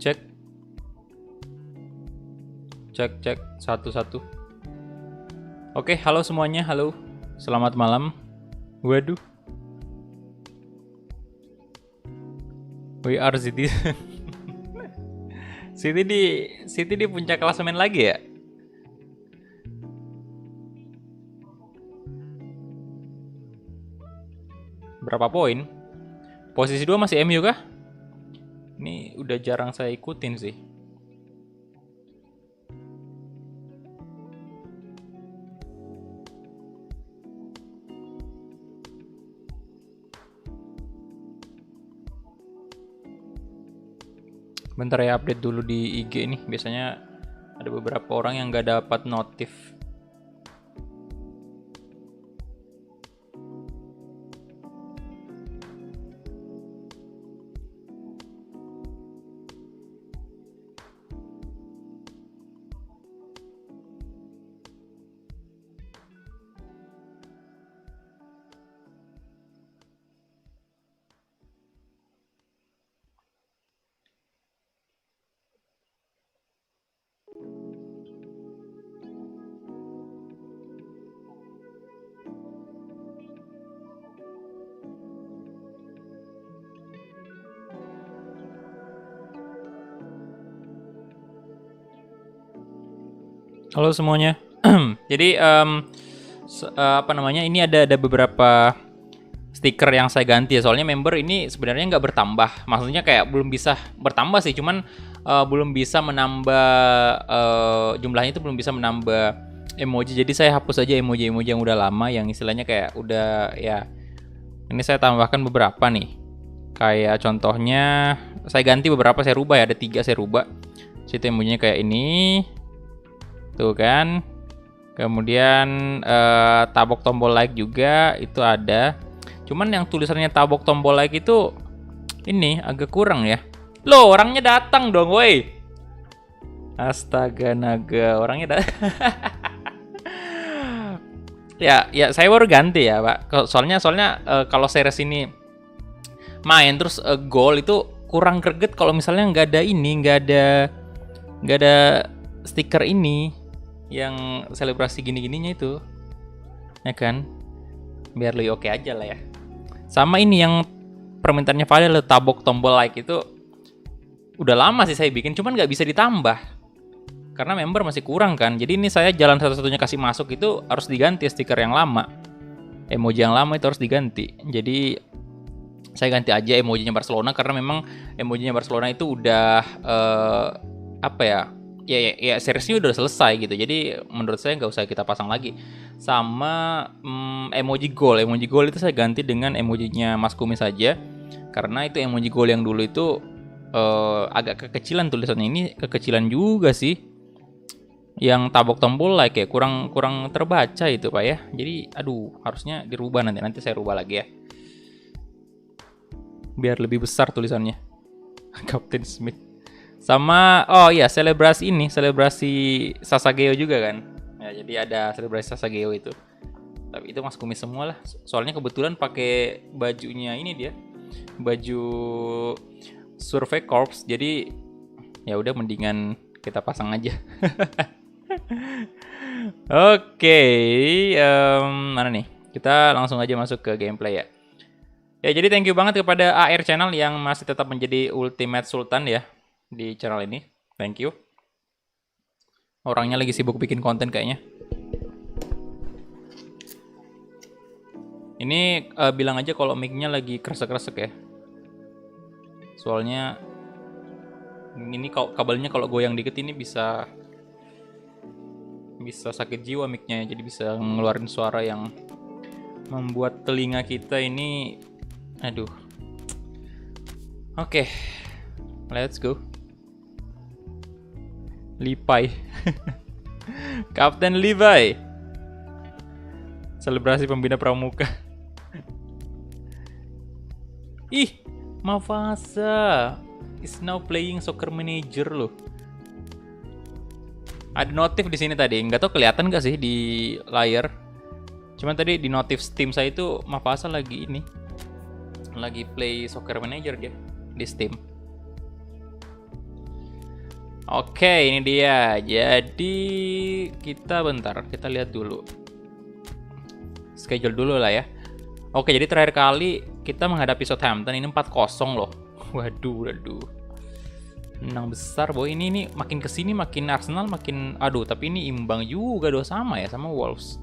Cek. Cek satu-satu. Oke, halo semuanya, halo. Selamat malam. Waduh. We are City. City di puncak klasemen lagi ya? Berapa poin? Posisi 2 masih MU kah? Ini udah jarang saya ikutin sih. Bentar ya, update dulu di IG nih. Biasanya ada beberapa orang yang nggak dapat notif. Halo semuanya. Jadi apa namanya? Ini ada beberapa stiker yang saya ganti ya. Soalnya member ini sebenarnya nggak bertambah. Maksudnya kayak belum bisa bertambah sih. Cuman belum bisa menambah jumlahnya itu belum bisa menambah emoji. Jadi saya hapus aja emoji-emoji yang udah lama, yang istilahnya kayak udah ya. Ini saya tambahkan beberapa nih. Kayak contohnya saya ganti beberapa, saya rubah ya. Ada 3 saya rubah. Situ emojinya kayak ini. Tuh kan. Kemudian tabok tombol like juga itu ada. Cuman yang tulisannya tabok tombol like itu ini agak kurang ya. Loh, orangnya datang dong, woi. Astaga naga, orangnya datang. Ya saya baru ganti ya, Pak. Soalnya kalau series ini main terus goal itu kurang greget kalau misalnya nggak ada stiker ini yang selebrasi gini-gininya itu, ya kan? Biar lebih oke aja lah ya. Sama ini yang permintaannya Fadel, tabok tombol like itu udah lama sih saya bikin, cuman nggak bisa ditambah karena member masih kurang kan. Jadi ini saya jalan satu-satunya kasih masuk itu harus diganti stiker yang lama, emoji yang lama itu harus diganti. Jadi saya ganti aja emojinya Barcelona karena memang emojinya Barcelona itu udah apa ya? Ya seriesnya udah selesai gitu. Jadi menurut saya nggak usah kita pasang lagi. Sama emoji goal itu saya ganti dengan emojinya Mas Kumis saja. Karena itu emoji goal yang dulu itu agak kekecilan tulisannya. Ini kekecilan juga sih. Yang tabok tombol like ya kurang terbaca itu Pak ya. Jadi aduh, harusnya dirubah nanti saya rubah lagi ya. Biar lebih besar tulisannya. Captain Smith. Sama selebrasi Sasageo juga kan. Ya, jadi ada selebrasi Sasageo itu. Tapi itu Mas Kumis semua lah. Soalnya kebetulan pakai bajunya ini dia. Baju Survey Corps. Jadi ya udah mendingan kita pasang aja. Oke, mana nih? Kita langsung aja masuk ke gameplay ya. Ya, jadi thank you banget kepada AR Channel yang masih tetap menjadi Ultimate Sultan ya di channel ini. Thank you. Orangnya lagi sibuk bikin konten kayaknya. Ini bilang aja kalau mic-nya lagi kresek-kresek ya. Soalnya ini kabelnya kalau goyang dikit ini bisa sakit jiwa mic-nya, jadi bisa ngeluarin suara yang membuat telinga kita ini aduh. Oke. Let's go. Lipai. Kapten Levi. Selebrasi pembina pramuka. Ih, Mafasa is now playing Soccer Manager loh. Ada notif di sini tadi, nggak tahu kelihatan nggak sih di layar. Cuman tadi di notif Steam saya itu Mafasa lagi play Soccer Manager dia di Steam. Oke, ini dia. Jadi kita bentar, kita lihat dulu. Schedule dulu lah ya. Oke, jadi terakhir kali kita menghadapi Southampton ini 4-0 loh. Waduh. Menang besar boy. Ini makin kesini makin Arsenal makin aduh, tapi ini imbang juga sama ya sama Wolves.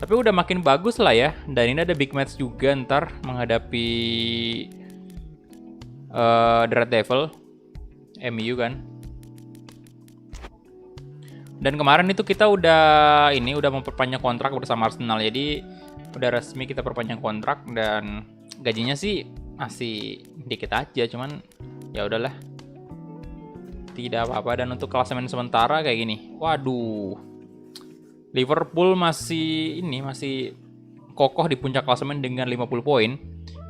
Tapi udah makin bagus lah ya. Dan ini ada big match juga ntar menghadapi The Red Devil MU kan. Dan kemarin itu kita udah memperpanjang kontrak bersama Arsenal. Jadi udah resmi kita perpanjang kontrak dan gajinya sih masih dikit aja, cuman ya udahlah. Tidak apa-apa. Dan untuk klasemen sementara kayak gini. Waduh. Liverpool masih kokoh di puncak klasemen dengan 50 poin.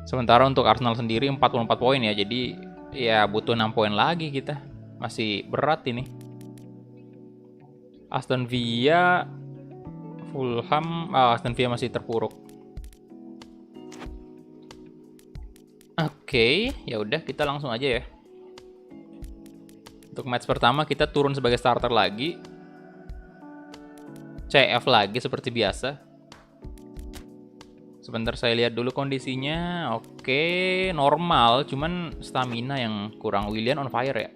Sementara untuk Arsenal sendiri 44 poin ya. Jadi ya butuh 6 poin lagi kita. Masih berat ini. Aston Villa, Fulham, Aston Villa masih terpuruk. Oke, ya udah kita langsung aja ya. Untuk match pertama kita turun sebagai starter lagi. CF lagi seperti biasa. Sebentar saya lihat dulu kondisinya. Oke, normal, cuman stamina yang kurang. Willian on fire ya.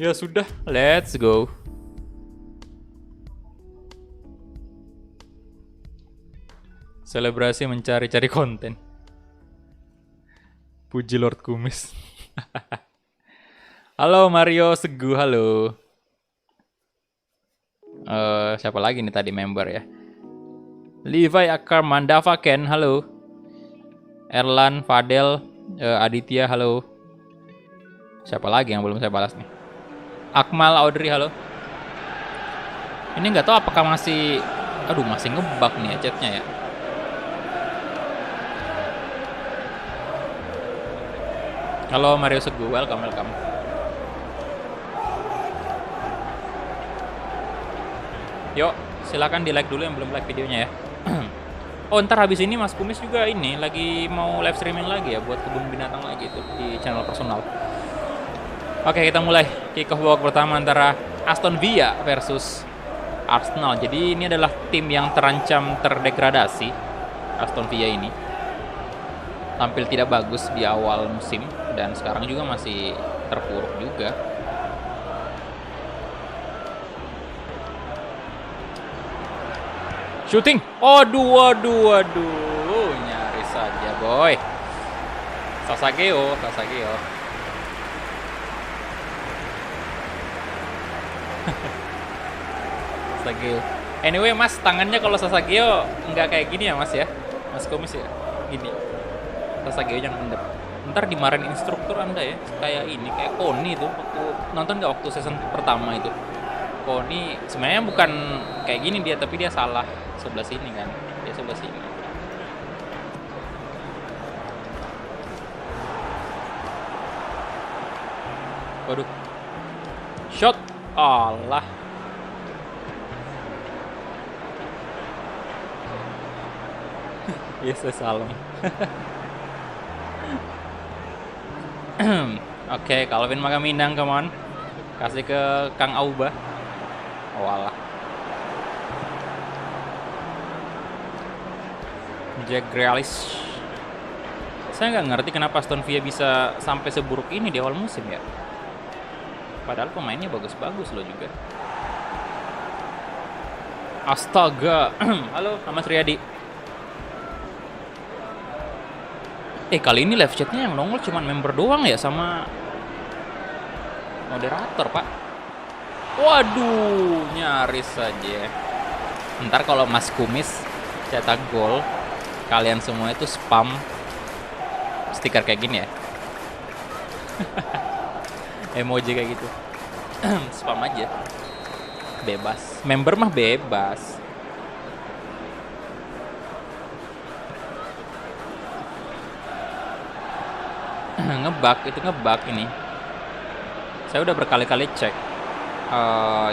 Ya sudah, let's go. Selebrasi mencari-cari konten. Puji Lord Kumis. Halo Mario Segu, halo. Siapa lagi nih tadi member ya? Levi Akar Mandava Ken, halo. Erlan Fadel, Aditya, halo. Siapa lagi yang belum saya balas nih? Akmal Audrey, halo. Ini nggak tahu apakah masih ngebug nih ya chatnya ya. Halo Mario Segu, welcome. Yuk, silakan di like dulu yang belum like videonya ya. Oh, ntar habis ini Mas Kumis juga ini lagi mau live streaming lagi ya buat kebun binatang lagi tuh di channel personal. Oke, kita mulai kick off babak pertama antara Aston Villa versus Arsenal. Jadi ini adalah tim yang terancam terdegradasi. Aston Villa ini tampil tidak bagus di awal musim dan sekarang juga masih terpuruk juga. Shooting. Waduh. Nyaris saja, boy. Sasageo. Sasageo. Anyway, Mas, tangannya kalau Sasageo nggak kayak gini ya, Mas ya? Mas Komis ya? Gini. Sasageo yang mendep. Ntar dimarahin instruktur Anda ya. Kayak Koni tuh waktu season pertama itu. Koni sebenarnya bukan kayak gini dia, tapi dia salah sebelah sini kan. Dia sebelah sini. Waduh. Shot. Allah. Yes, salam. Oke, Calvin Magaminang, come on. Kasih ke Kang Auba. Oh alah. Jack Grealish. Saya nggak ngerti kenapa Aston Villa bisa sampai seburuk ini di awal musim ya. Padahal pemainnya bagus-bagus loh juga. Astaga. Halo, Mas Riyadi. Kali ini live chatnya yang nongol cuman member doang ya sama moderator, Pak. Waduh, nyaris saja. Ntar kalau Mas Kumis cetak gol, kalian semua itu spam stiker kayak gini ya. Emoji kayak gitu. Spam aja. Bebas. Member mah bebas. ngebug ini. Saya udah berkali-kali cek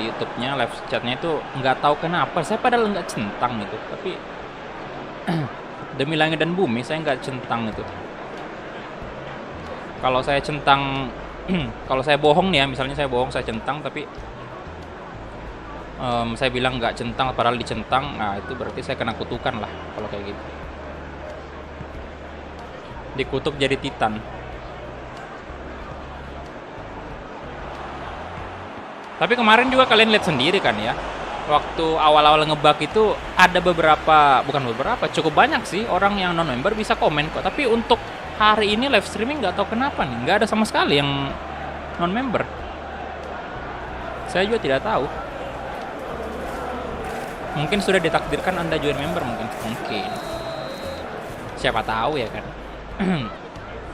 YouTube-nya, live chat-nya itu nggak tahu kenapa. Saya padahal nggak centang itu, tapi demi langit dan bumi saya nggak centang itu. Kalau saya centang Kalau saya bohong nih ya, misalnya saya bohong, saya centang, tapi saya bilang nggak centang, padahal dicentang, nah itu berarti saya kena kutukan lah kalau kayak gitu. Dikutuk jadi titan. Tapi kemarin juga kalian lihat sendiri kan ya, waktu awal-awal ngebug itu ada cukup banyak sih orang yang non member bisa komen kok. Tapi untuk hari ini live streaming nggak tahu kenapa nih, nggak ada sama sekali yang non member. Saya juga tidak tahu. Mungkin sudah ditakdirkan Anda join member, mungkin. Siapa tahu ya kan.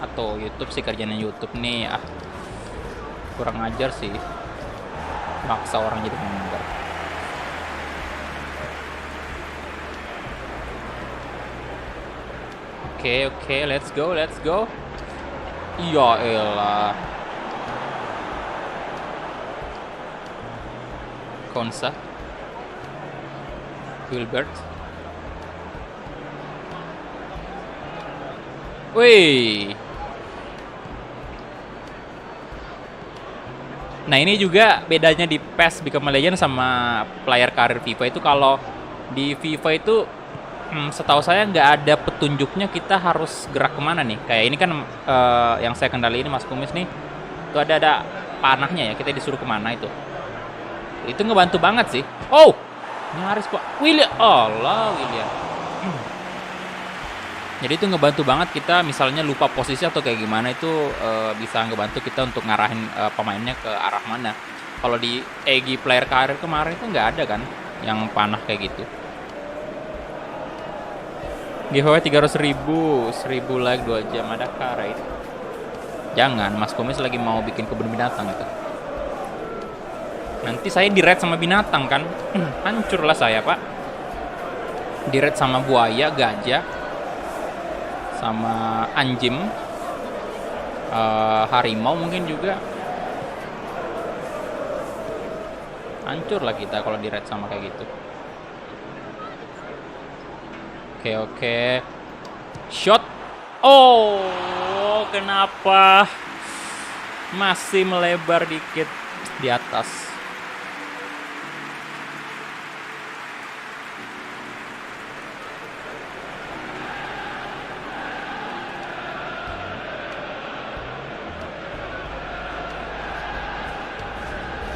Atau YouTube sih, kerjanya YouTube nih, kurang ajar sih, maksa orang jadi member. Oke, let's go. Ya elah. Konsa. Wilbert. Wih. Nah ini juga bedanya di PES Become a Legend sama player karir FIFA itu, kalau di FIFA itu setahu saya nggak ada petunjuknya kita harus gerak kemana nih. Kayak ini kan yang saya kendali ini Mas Kumis nih, itu ada panahnya ya, kita disuruh kemana itu ngebantu banget sih. Oh nyaris Pak William, William. Jadi itu ngebantu banget kita, misalnya lupa posisi atau kayak gimana, itu bisa ngebantu kita untuk ngarahin pemainnya ke arah mana. Kalau di EG player karir kemarin itu nggak ada kan yang panah kayak gitu. Giveaway 300.000, 1000 like 2 jam, ada karet. Jangan, Mas Kumis lagi mau bikin kebun binatang itu. Nanti saya di-raid sama binatang kan, hancur lah saya Pak. Di-raid sama buaya, gajah, sama anjing, harimau mungkin juga. Hancur lah kita kalau di-raid sama kayak gitu. Oke. Shot. Oh, kenapa masih melebar dikit di atas.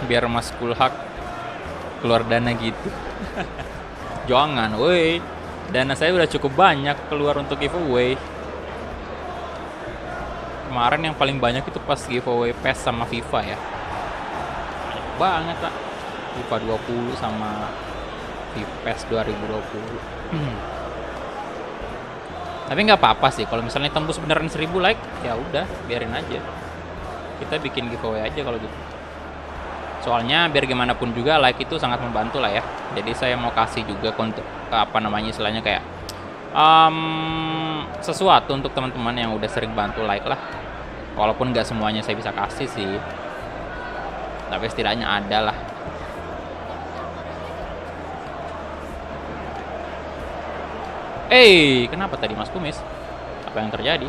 Biar Mas Kulhak keluar dana gitu. Jangan, woi. Dana saya udah cukup banyak keluar untuk giveaway. Kemarin yang paling banyak itu pas giveaway PES sama FIFA ya. Banyak banget Pak. FIFA 20 sama PES 2020. Tapi nggak apa-apa sih kalau misalnya tembus beneran 1000 like, ya udah biarin aja. Kita bikin giveaway aja kalau gitu. Soalnya biar gimana pun juga like itu sangat membantu lah ya. Jadi saya mau kasih juga untuk istilahnya kayak sesuatu untuk teman-teman yang udah sering bantu like lah. Walaupun nggak semuanya saya bisa kasih sih, tapi setidaknya ada lah. Kenapa tadi Mas Kumis? Apa yang terjadi?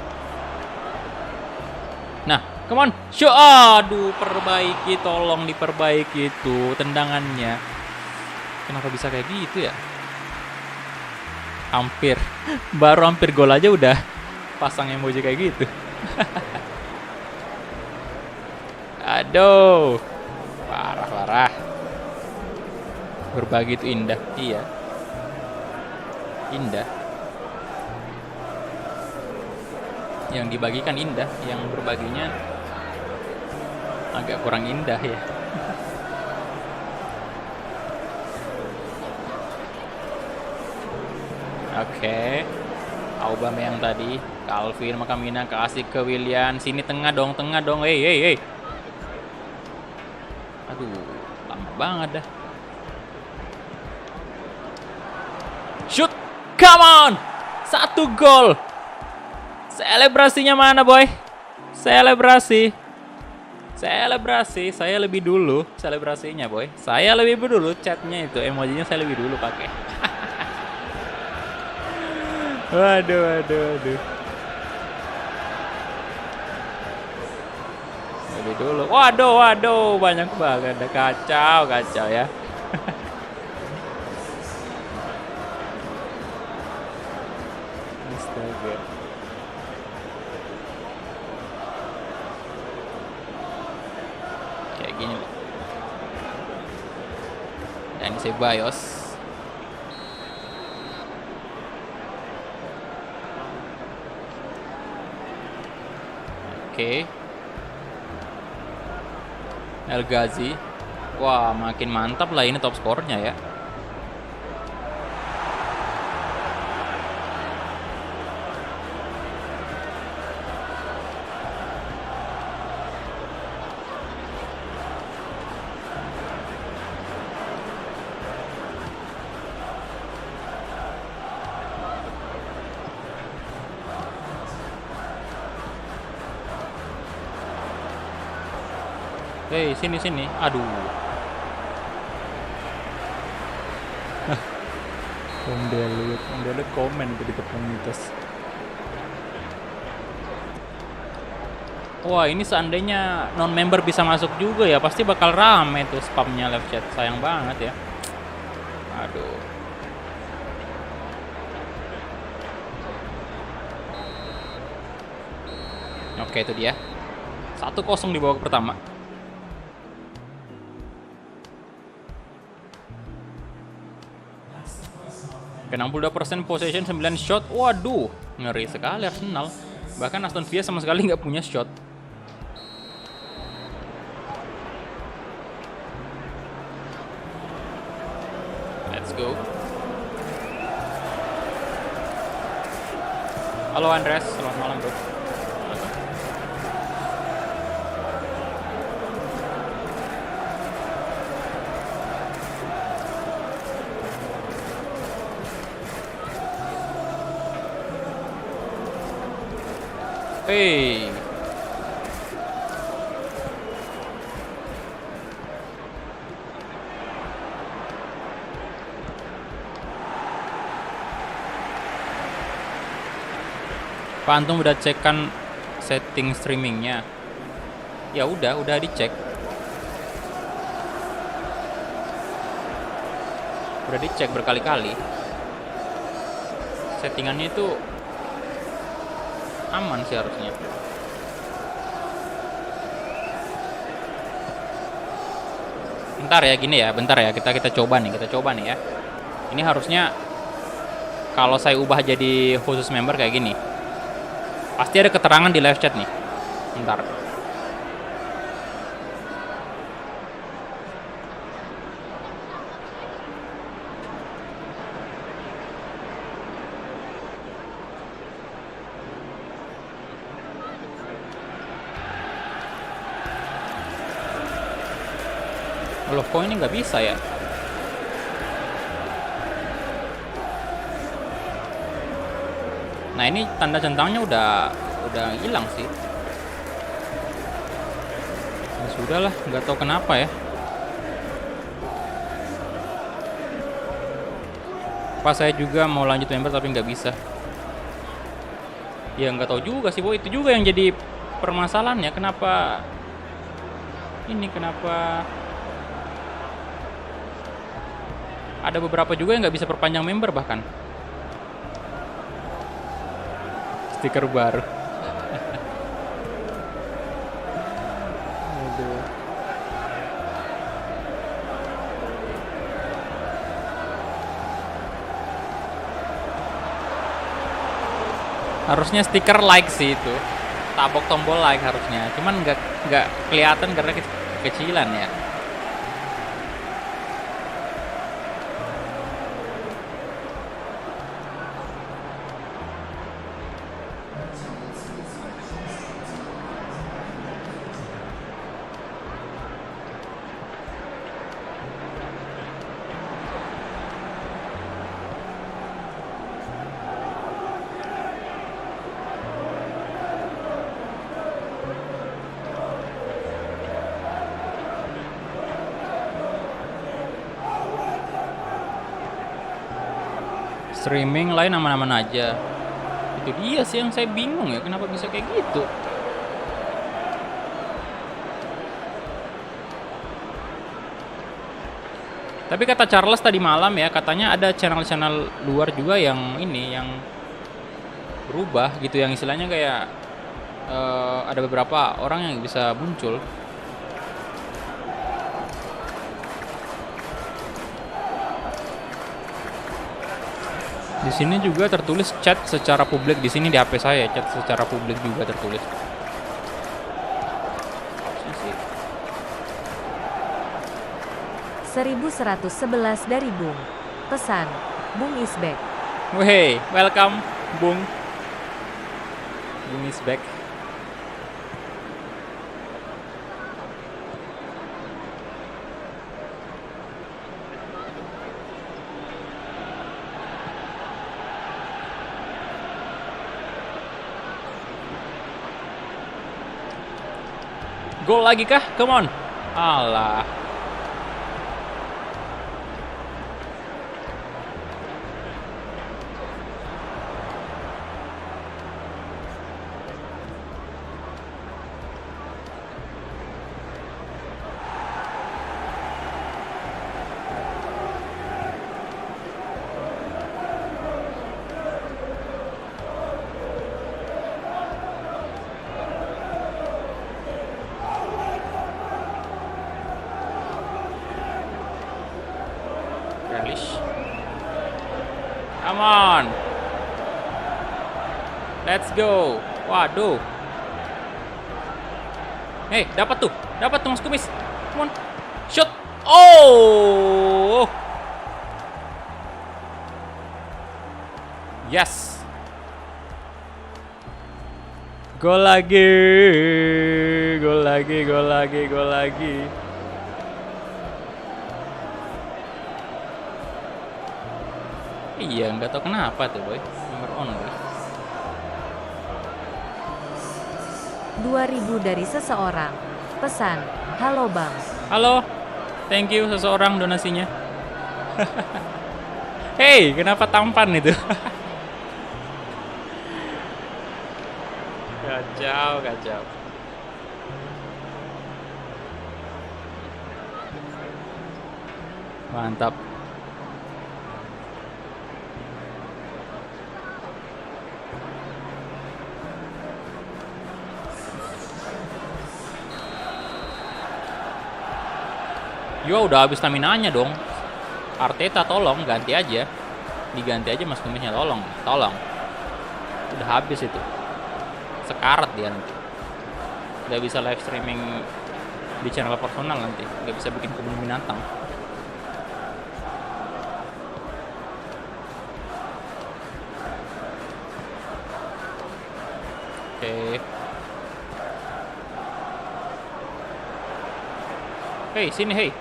Nah, come on, show. Aduh, perbaiki, tolong diperbaiki itu tendangannya. Kenapa bisa kayak gitu ya? Baru hampir gol aja udah pasang emoji kayak gitu. Aduh, parah. Berbagi itu indah, iya, indah. Yang dibagikan indah, yang berbaginya agak kurang indah ya. Oke. Aubameyang tadi, Calvin Makamina kasih ke Willian, sini tengah dong. Hey. Aduh, lama banget dah. Shoot, come on, 1 gol. Selebrasinya mana boy? Selebrasi. Saya lebih dulu selebrasinya boy. Saya lebih dulu chatnya itu, emojinya saya lebih dulu pakai. Waduh. Lebih dulu. Waduh, waduh, banyak banget. Kacau, kacau ya. Astaga. Kayak gini. Dan Ceballos. Oke. El Ghazi. Wah, makin mantap lah ini top skornya ya. Hei, sini. Aduh. Om Delut komen di komunitas. Wah, ini seandainya non-member bisa masuk juga ya, pasti bakal rame tuh spamnya live chat. Sayang banget ya. Aduh. Oke, itu dia. 1-0 di babak pertama. Ke 62% possession, 9 shot. Waduh, ngeri sekali Arsenal. Bahkan Aston Villa sama sekali nggak punya shot. Let's go. Halo Andres, selamat malam bro. Hey. Pak Antum udah cek kan setting streamingnya? Ya udah dicek. Udah dicek berkali-kali. Settingannya itu aman sih harusnya. Bentar ya gini ya, bentar ya, kita coba nih ya. Ini harusnya kalau saya ubah jadi khusus member kayak gini, pasti ada keterangan di live chat nih. Bentar. Loh, kok ini nggak bisa ya? Nah, ini tanda centangnya udah hilang sih. Ya sudahlah, nggak tahu kenapa ya. Pas saya juga mau lanjut member tapi nggak bisa. Ya nggak tahu juga sih, Bo. Itu juga yang jadi permasalahannya. Kenapa ada beberapa juga yang nggak bisa perpanjang member bahkan. Stiker baru. Aduh. Harusnya stiker like sih itu. Tabok tombol like harusnya. Cuman nggak kelihatan karena kecilan ya. Streaming lain aman-aman aja. Itu dia sih yang saya bingung ya, kenapa bisa kayak gitu. Tapi kata Charles tadi malam ya, katanya ada channel-channel luar juga yang ini, yang berubah gitu, yang istilahnya kayak ada beberapa orang yang bisa muncul. Di sini juga tertulis chat secara publik, di sini di HP saya chat secara publik juga tertulis. 1111 dari Bung. Pesan, Bung is back. Wey, welcome, Bung. Bung is back. Gol lagi kah? Come on. Alah. Come on. Let's go. Waduh. Hei, dapat tuh Mas Kumis. Come on. Shoot. Oh. Yes. Gol lagi. Gol lagi, gol lagi, gol lagi. Iya, nggak tahu kenapa tuh boy. Nomor on boy. 2000 dari seseorang. Pesan, halo bang. Halo, thank you seseorang donasinya. Hey, kenapa tampan itu? Kacau, kacau. Mantap. Yo, udah habis stamina-nya dong. Arteta tolong ganti aja. Diganti aja Mas Kumisnya, tolong. Udah habis itu. Sekarat dia nanti. Gak bisa live streaming di channel personal nanti. Gak bisa bikin kebun binatang. Oke. Hei, sini, hei.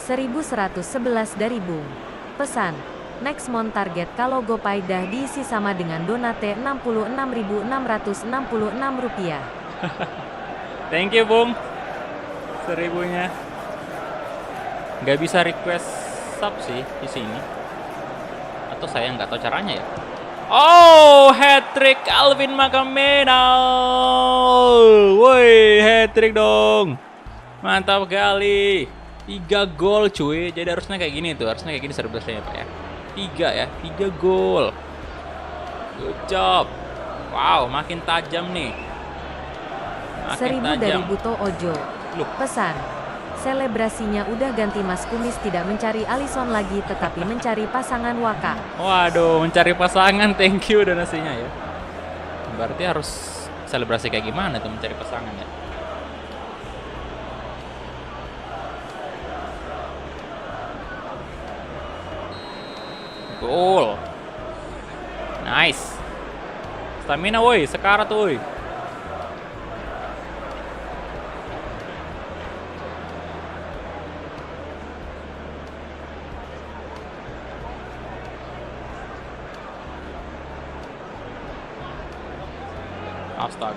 1111 dari Bung. Pesan, next mon target kalau Gopaidah diisi sama dengan Donate 66.666 rupiah. Thank you, Bung. 1000-nya. Nggak bisa request sub sih di sini. Atau saya nggak tahu caranya ya. Oh, hat-trick Alvin Makamena. Woi, hat-trick dong. Mantap kali. 3 gol cuy. Jadi harusnya kayak gini tuh. Harusnya kayak gini serba-serba ya, Pak ya. 3 gol. Good job. Wow, makin tajam nih. 1000 dari Buto Ojo. Loh. Pesan, selebrasinya udah ganti Mas Kumis tidak mencari Alisson lagi tetapi mencari pasangan Waka. Waduh, mencari pasangan. Thank you donasinya ya. Berarti harus selebrasi kayak gimana tuh mencari pasangan ya? Gol. Nice. Stamina woi, sekarat woi.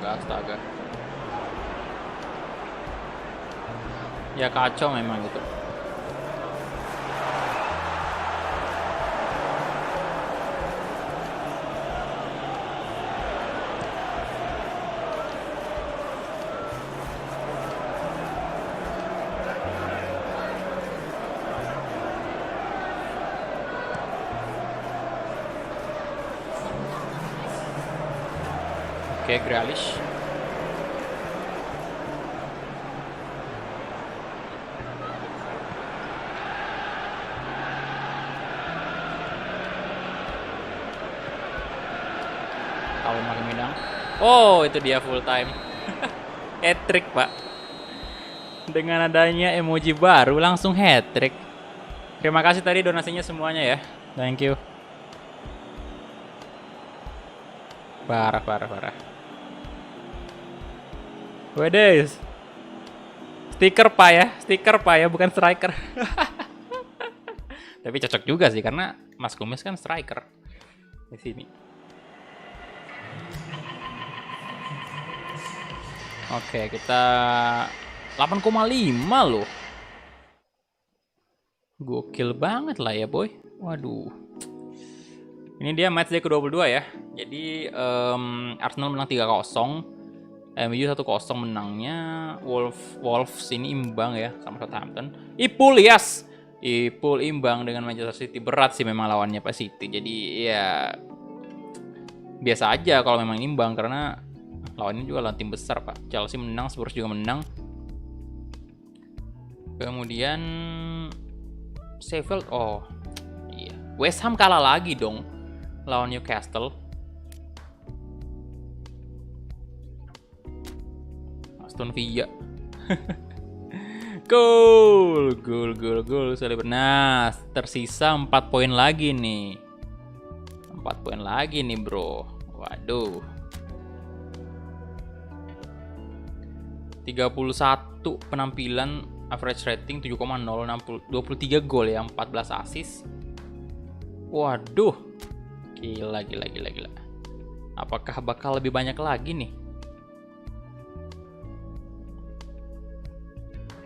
Astaga. Ya kacau memang gitu. Oke, Grealish. Tahu makin Minang. Oh, itu dia full time. Hat-trick, Pak. Dengan adanya emoji baru langsung hat-trick. Terima kasih tadi donasinya semuanya ya. Thank you. Parah. Wedes. Stiker Pak ya, bukan striker. Tapi cocok juga sih karena Mas Kumis kan striker di sini. Oke, kita 8,5 loh. Gokil banget lah ya, boy. Waduh. Ini dia match day ke-22 ya. Jadi Arsenal menang 3-0. MU 1-0 menangnya. Wolves ini imbang ya sama Southampton. Ipul imbang dengan Manchester City. Berat sih memang lawannya Pak City. Jadi ya biasa aja kalau memang imbang karena lawannya juga lawan tim besar Pak. Chelsea menang, Spurs juga menang. Kemudian Sheffield, oh iya, West Ham kalah lagi dong lawan Newcastle. Aston Villa. Gol. Nah, tersisa 4 poin lagi nih. 4 poin lagi nih, bro. Waduh. 31 penampilan, average rating 7,0, 23 gol ya, 14 assist. Waduh. Gila. Apakah bakal lebih banyak lagi nih?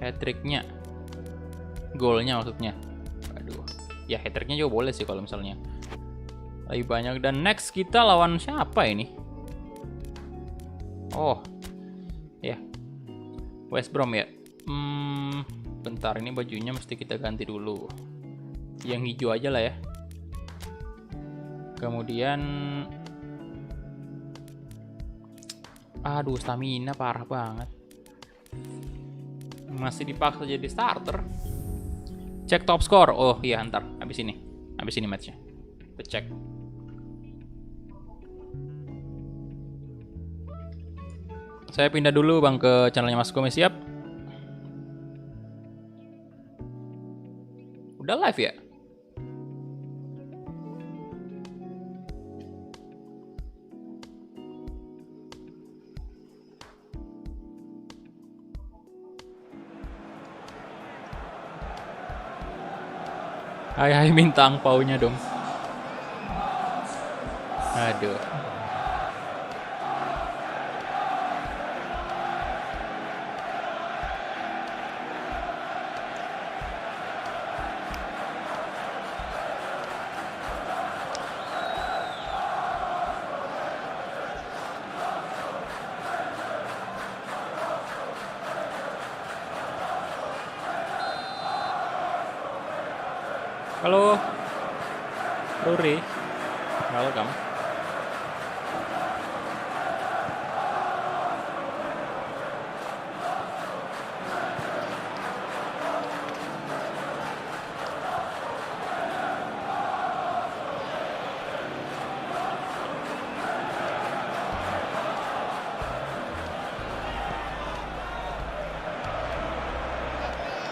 Hat-tricknya, golnya maksudnya. Aduh, ya hat-tricknya juga boleh sih kalau misalnya lebih banyak. Dan next kita lawan siapa ini? Oh, ya, West Brom ya. Bentar, ini bajunya mesti kita ganti dulu. Yang hijau aja lah ya. Kemudian, aduh, stamina parah banget. Masih dipaksa jadi starter. Cek top score. Oh iya, ntar habis ini matchnya kita cek. Saya pindah dulu bang ke channelnya Mas Kumis. Siap. Udah live ya? Hai minta angpaunya dong. Aduh. Halo, Ruri, halo kamu.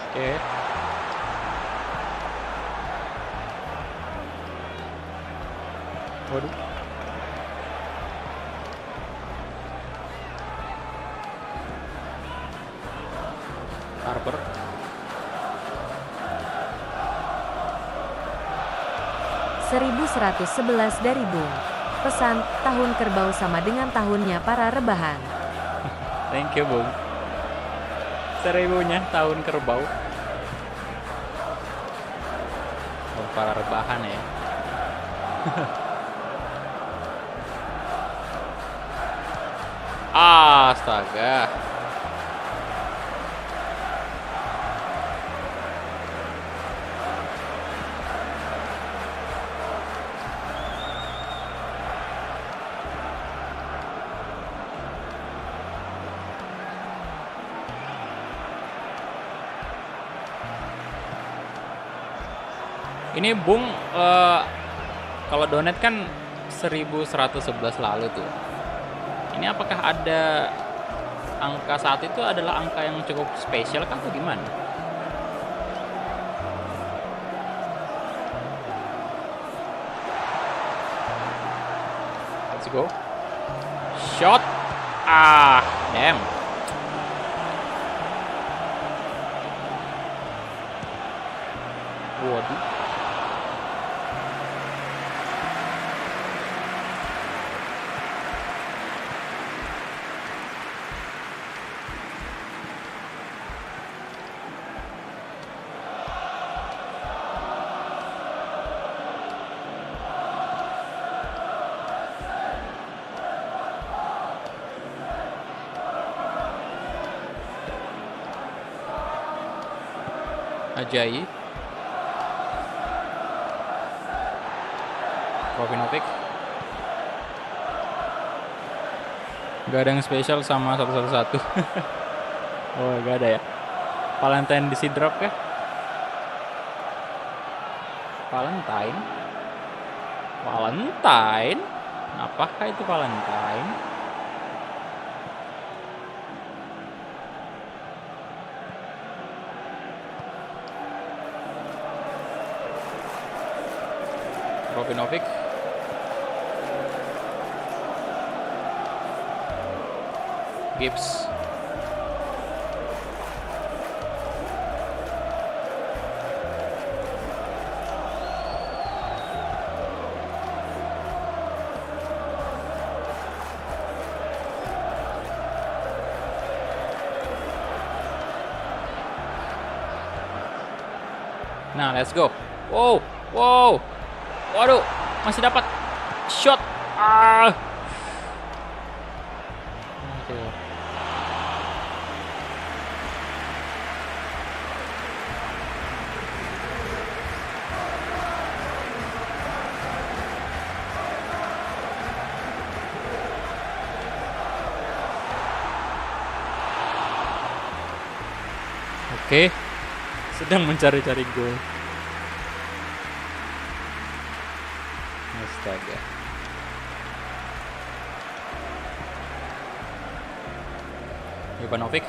Oke. Waduh. Harper. (1111) dari Bung. Pesan, tahun kerbau sama dengan tahunnya para rebahan. Thank you, Bung. 1000-nya tahun kerbau. Oh, para rebahan ya. Astaga. Ini Bung, kalau donat kan 1111 lalu tuh. Ini apakah ada angka saat itu adalah angka yang cukup spesial kah atau gimana? Let's go. Shot. Ah, damn. Waduh. Ajaib. Rovinovic. Gak ada yang spesial sama 111. Oh, gak ada ya. Valentine di drop ya? Valentine? Valentine? Apakah itu Valentine? Rovinovic. Gibbs. Nah, let's go. Wow, wow. Waduh, masih dapat shot. Ah. Aduh. Oke, sedang mencari-cari gol. Astaga. Ivanovic.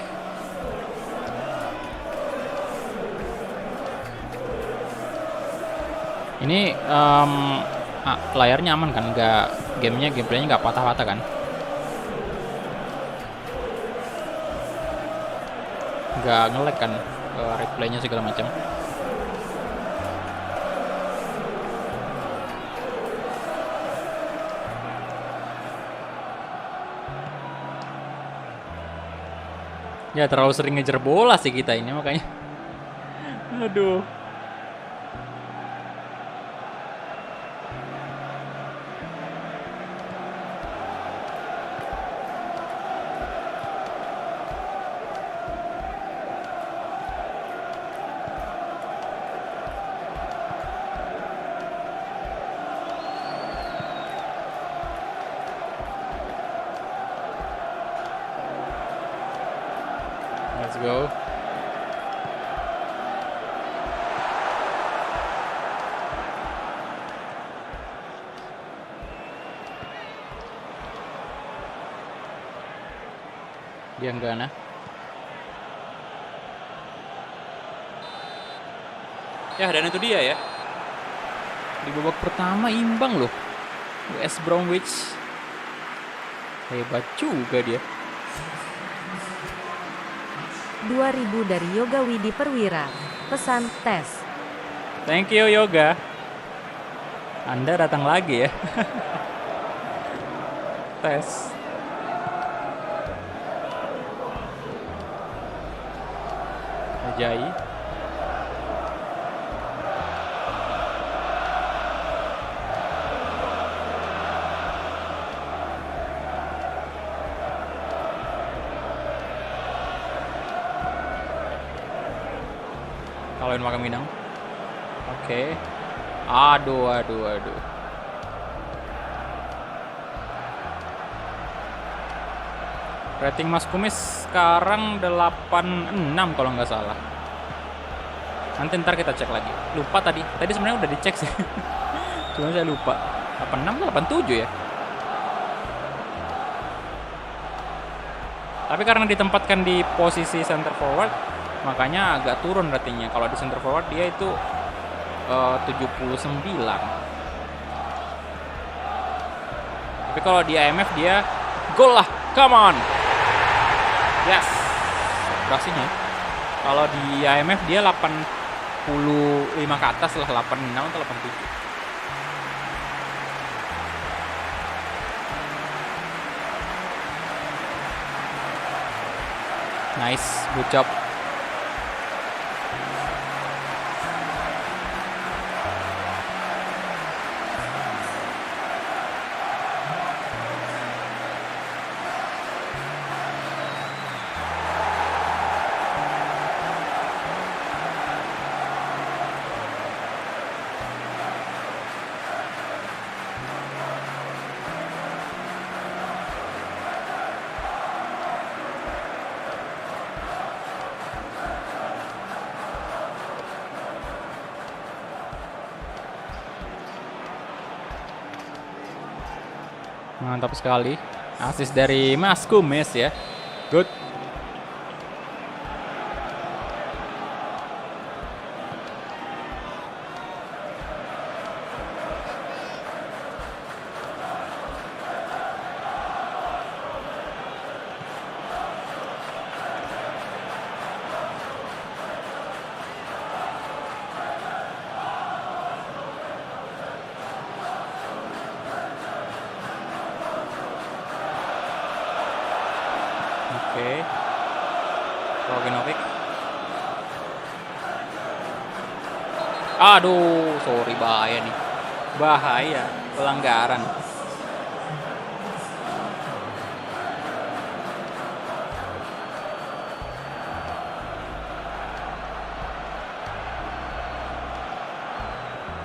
Ini layarnya aman kan? Gameplaynya nggak patah-patah kan? Nggak nge-lag kan? Replaynya segala macam. Ya terlalu sering ngejar bola sih kita ini makanya. Aduh. Let's go. Dianggana. Ya, dan itu dia ya. Di babak pertama imbang loh. West Bromwich. Hebat juga dia. 2000 dari Yoga Widi Perwira. Pesan tes. Thank you Yoga. Anda datang lagi ya. Tes. Ajaib. Kalahin makan minang. Oke. Aduh. Rating Mas Kumis sekarang 86 kalau nggak salah. Nanti ntar kita cek lagi. Lupa tadi. Tadi sebenarnya udah dicek sih. Cuma saya lupa. 86 atau 87 ya? Tapi karena ditempatkan di posisi center forward, makanya agak turun ratingnya. Kalau di center forward dia itu 79. Tapi kalau di IMF dia gol lah. Come on. Yes. Berhasilnya. Kalau di IMF dia 85 ke atas lah, 86 atau 87. Nice, good job. Mantap sekali. Assist dari Mas Kumis ya. Good. Oke. Roganovic. Aduh, sorry, bahaya nih. Bahaya, pelanggaran.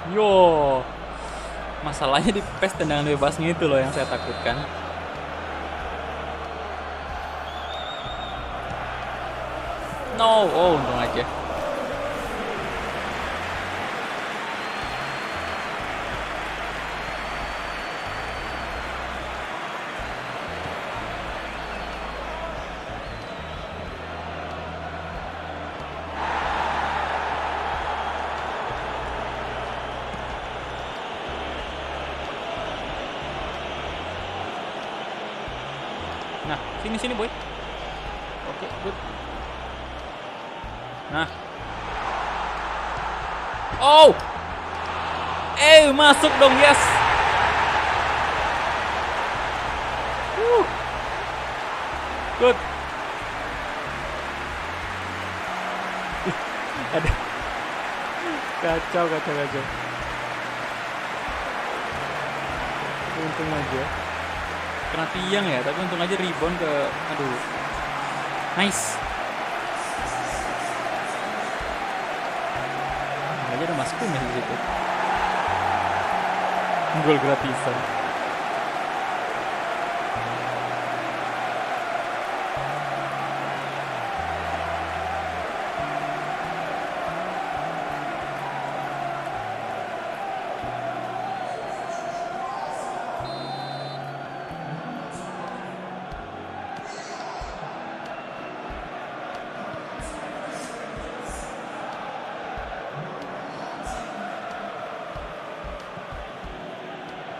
Yo. Masalahnya di PES tendangan bebasnya itu loh yang saya takutkan. No, oh untung aja. Nah, sini boy. Oke, good. Nah. Oh. Masuk dong, yes. Good. Ada. Kacau. Untung aja. Kena tiang ya, tapi untung aja rebound ke, aduh. Nice. Aja ada Mas Kumis di situ. Gol gratisan.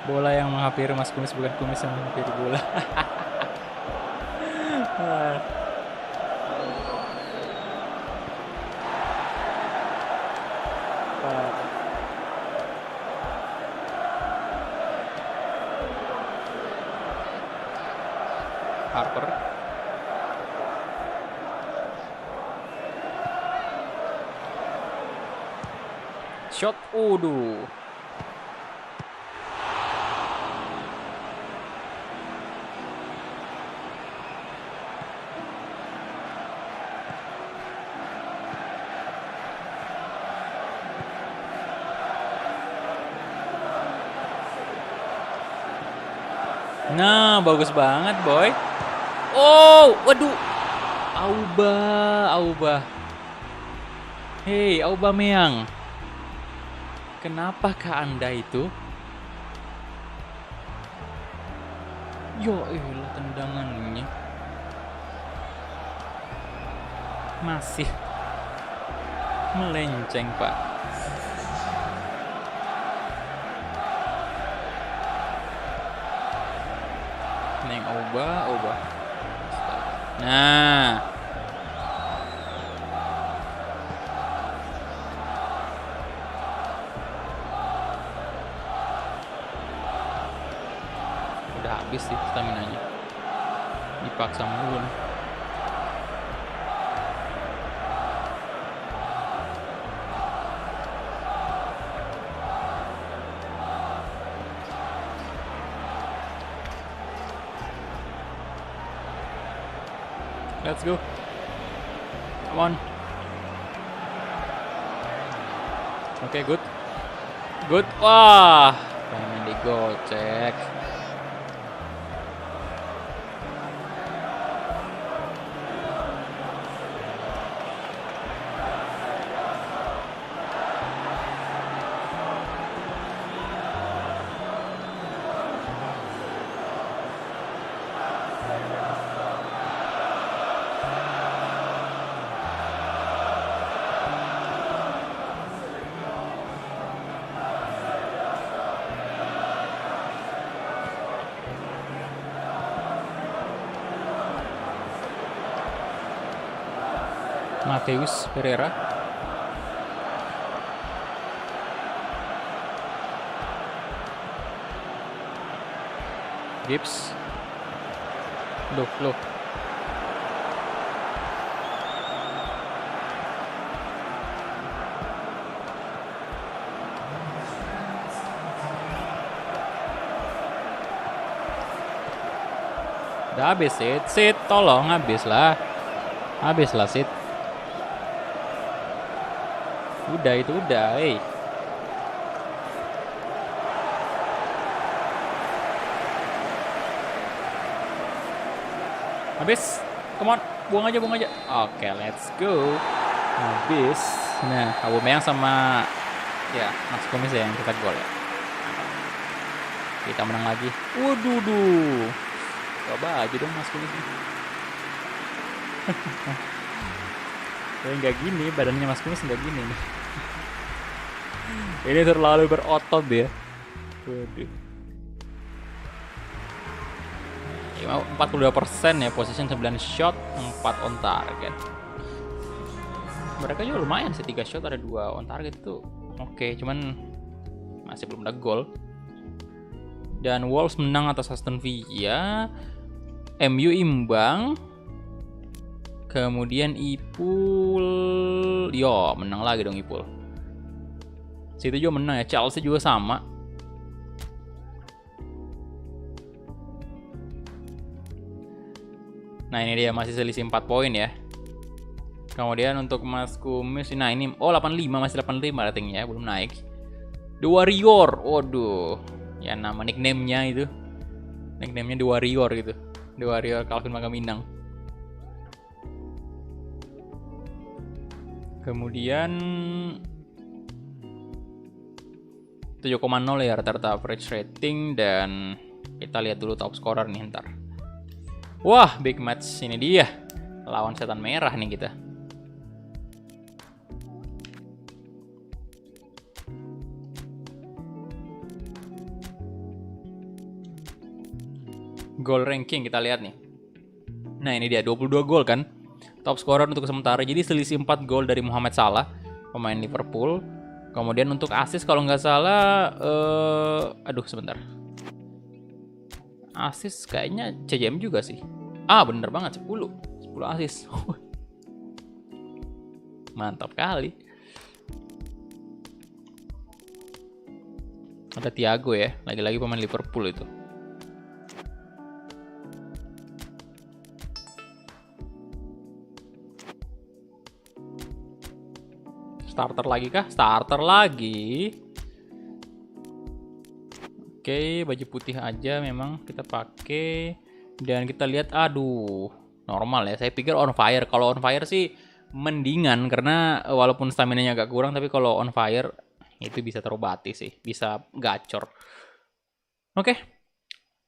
Bola yang menghampiri Mas Kumis, bukan Kumis yang menghampiri bola. Harper. Shot, uduh. Nah, bagus banget, boy. Oh, waduh. Auba. Hei, Aubameyang. Kenapakah Anda itu? Yo, tendangannya. Masih melenceng, Pak. Neng Auba. Nah. Udah habis sih staminanya. Dipaksa mulu nih. Let's go. Come on. Oke, good. Good. Wah, pengen digocek. Mateus Pereira. Gibbs. Loh. Udah habis, Sid, tolong habis lah, Sid. Udah, hey. Habis, come on, buang aja. Oke, let's go. Habis. Nah, Aubameyang sama ya Mas Kumis ya yang kita gol ya. Kita menang lagi. Waduh. Coba aja dong Mas Kumis. Nggak gini, badannya Mas Kumis nggak gini nih. Ini terlalu berotot ya. Waduh. 42% ya, position 9 shot, 4 on target. Mereka juga lumayan sih, 3 shot ada 2 on target itu. Oke, cuman masih belum ada gol. Dan Wolves menang atas Aston Villa. MU imbang. Kemudian Ipul, menang lagi dong Ipul. Situ juga menang ya, Chelsea juga sama. Nah ini dia masih selisih 4 poin ya. Kemudian untuk Mas Kumis, nah ini 85, masih 85 ratingnya ya, belum naik. The Warrior, waduh, ya nama nickname-nya itu. Nickname-nya The Warrior gitu. The Warrior Calvin Magaminang. Kemudian 7,0 ya rata-rata average rating, dan kita lihat dulu top scorer nih ntar. Wah, big match ini dia. Lawan setan merah nih kita. Goal ranking kita lihat nih. Nah, ini dia 22 gol kan. Top scorer untuk sementara. Jadi selisih 4 gol dari Mohamed Salah, pemain Liverpool. Kemudian untuk assist kalau nggak salah sebentar. Assist kayaknya CJM juga sih. Bener banget, 10 assist. Mantap kali. Ada Thiago ya, lagi-lagi pemain Liverpool itu. Starter lagi kah? Starter lagi. Oke, baju putih aja memang kita pakai. Dan kita lihat, normal ya. Saya pikir on fire. Kalau on fire sih mendingan karena walaupun stamina-nya agak kurang tapi kalau on fire itu bisa terobati sih, bisa gacor. Oke.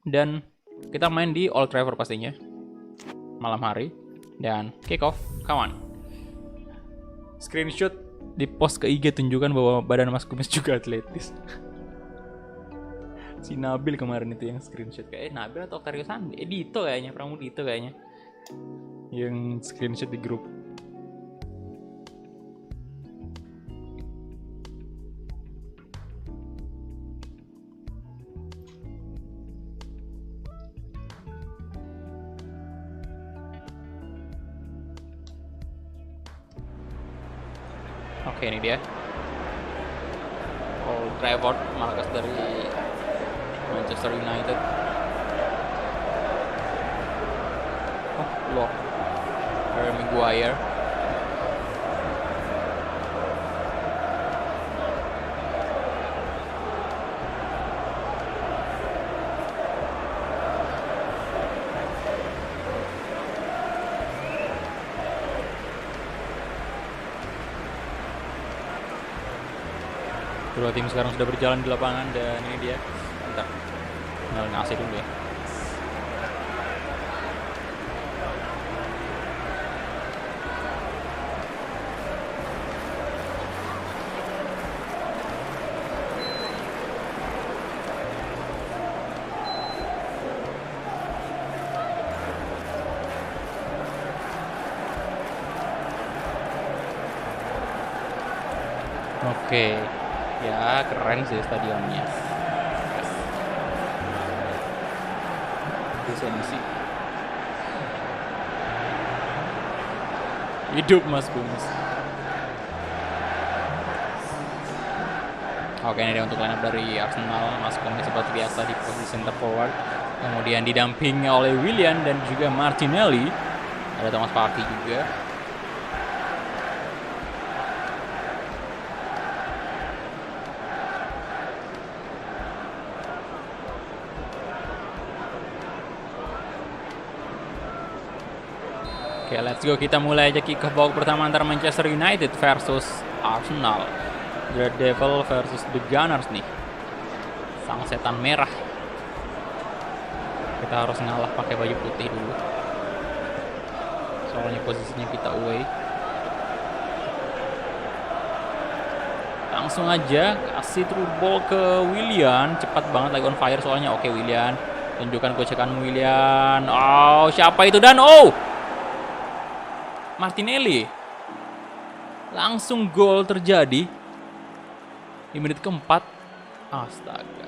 Dan kita main di Old Trafford pastinya malam hari dan kick off kawan. Screenshot di post ke IG tunjukkan bahwa badan Mas Kumis juga atletis. Si Nabil kemarin itu yang screenshot, kayak Nabil atau Octavio Sandi, Dito kayaknya, Pramudito kayaknya yang screenshot di grup. Oke, ini dia Old Trafford, markas dari Manchester United. Oh, Lord Harry Maguire. Kedua tim sekarang sudah berjalan di lapangan dan ini dia. Bentar, nyalain AC dulu ya. Oke. Ya, keren sih stadionnya. Desensi. Hidup Mas Kumis. Oke, ini dia untuk line up dari Arsenal. Mas Kumis seperti biasa di posisi center forward. Kemudian didampingi oleh Willian dan juga Martinelli. Ada Thomas Partey juga. Oke, let's go. Kita mulai aja kick off babak pertama antara Manchester United versus Arsenal. The Devil versus The Gunners nih. Sang setan merah. Kita harus ngalah pakai baju putih dulu. Soalnya posisinya kita away. Langsung aja kasih through ball ke Willian. Cepat banget lagi on fire soalnya. Oke, Willian. Tunjukkan gocekanmu, Willian. Oh, siapa itu? Dan Martinelli. Langsung gol terjadi di menit keempat. Astaga.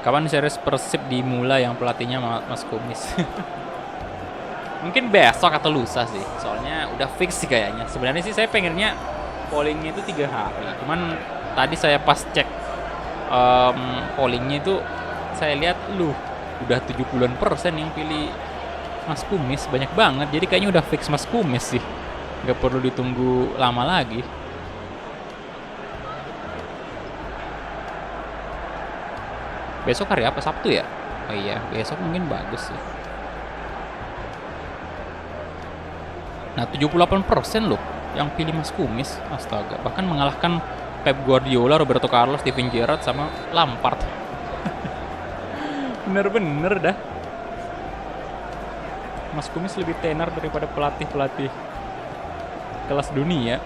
Kapan series Persib dimulai yang pelatihnya Mas Kumis? Mungkin besok atau lusa sih. Soalnya udah fix sih kayaknya. Sebenarnya sih saya pengennya pollingnya itu 3 hari. Cuman tadi saya pas cek pollingnya itu saya lihat udah 70% yang pilih Mas Kumis, banyak banget. Jadi kayaknya udah fix Mas Kumis sih. Nggak perlu ditunggu lama lagi. Besok hari apa? Sabtu ya? Oh iya, besok mungkin bagus sih. Nah, 78% loh yang pilih Mas Kumis. Astaga, bahkan mengalahkan Pep Guardiola, Roberto Carlos, Steven Gerrard sama Lampard. Bener-bener dah. Mas Kumis lebih tenar daripada pelatih-pelatih kelas dunia.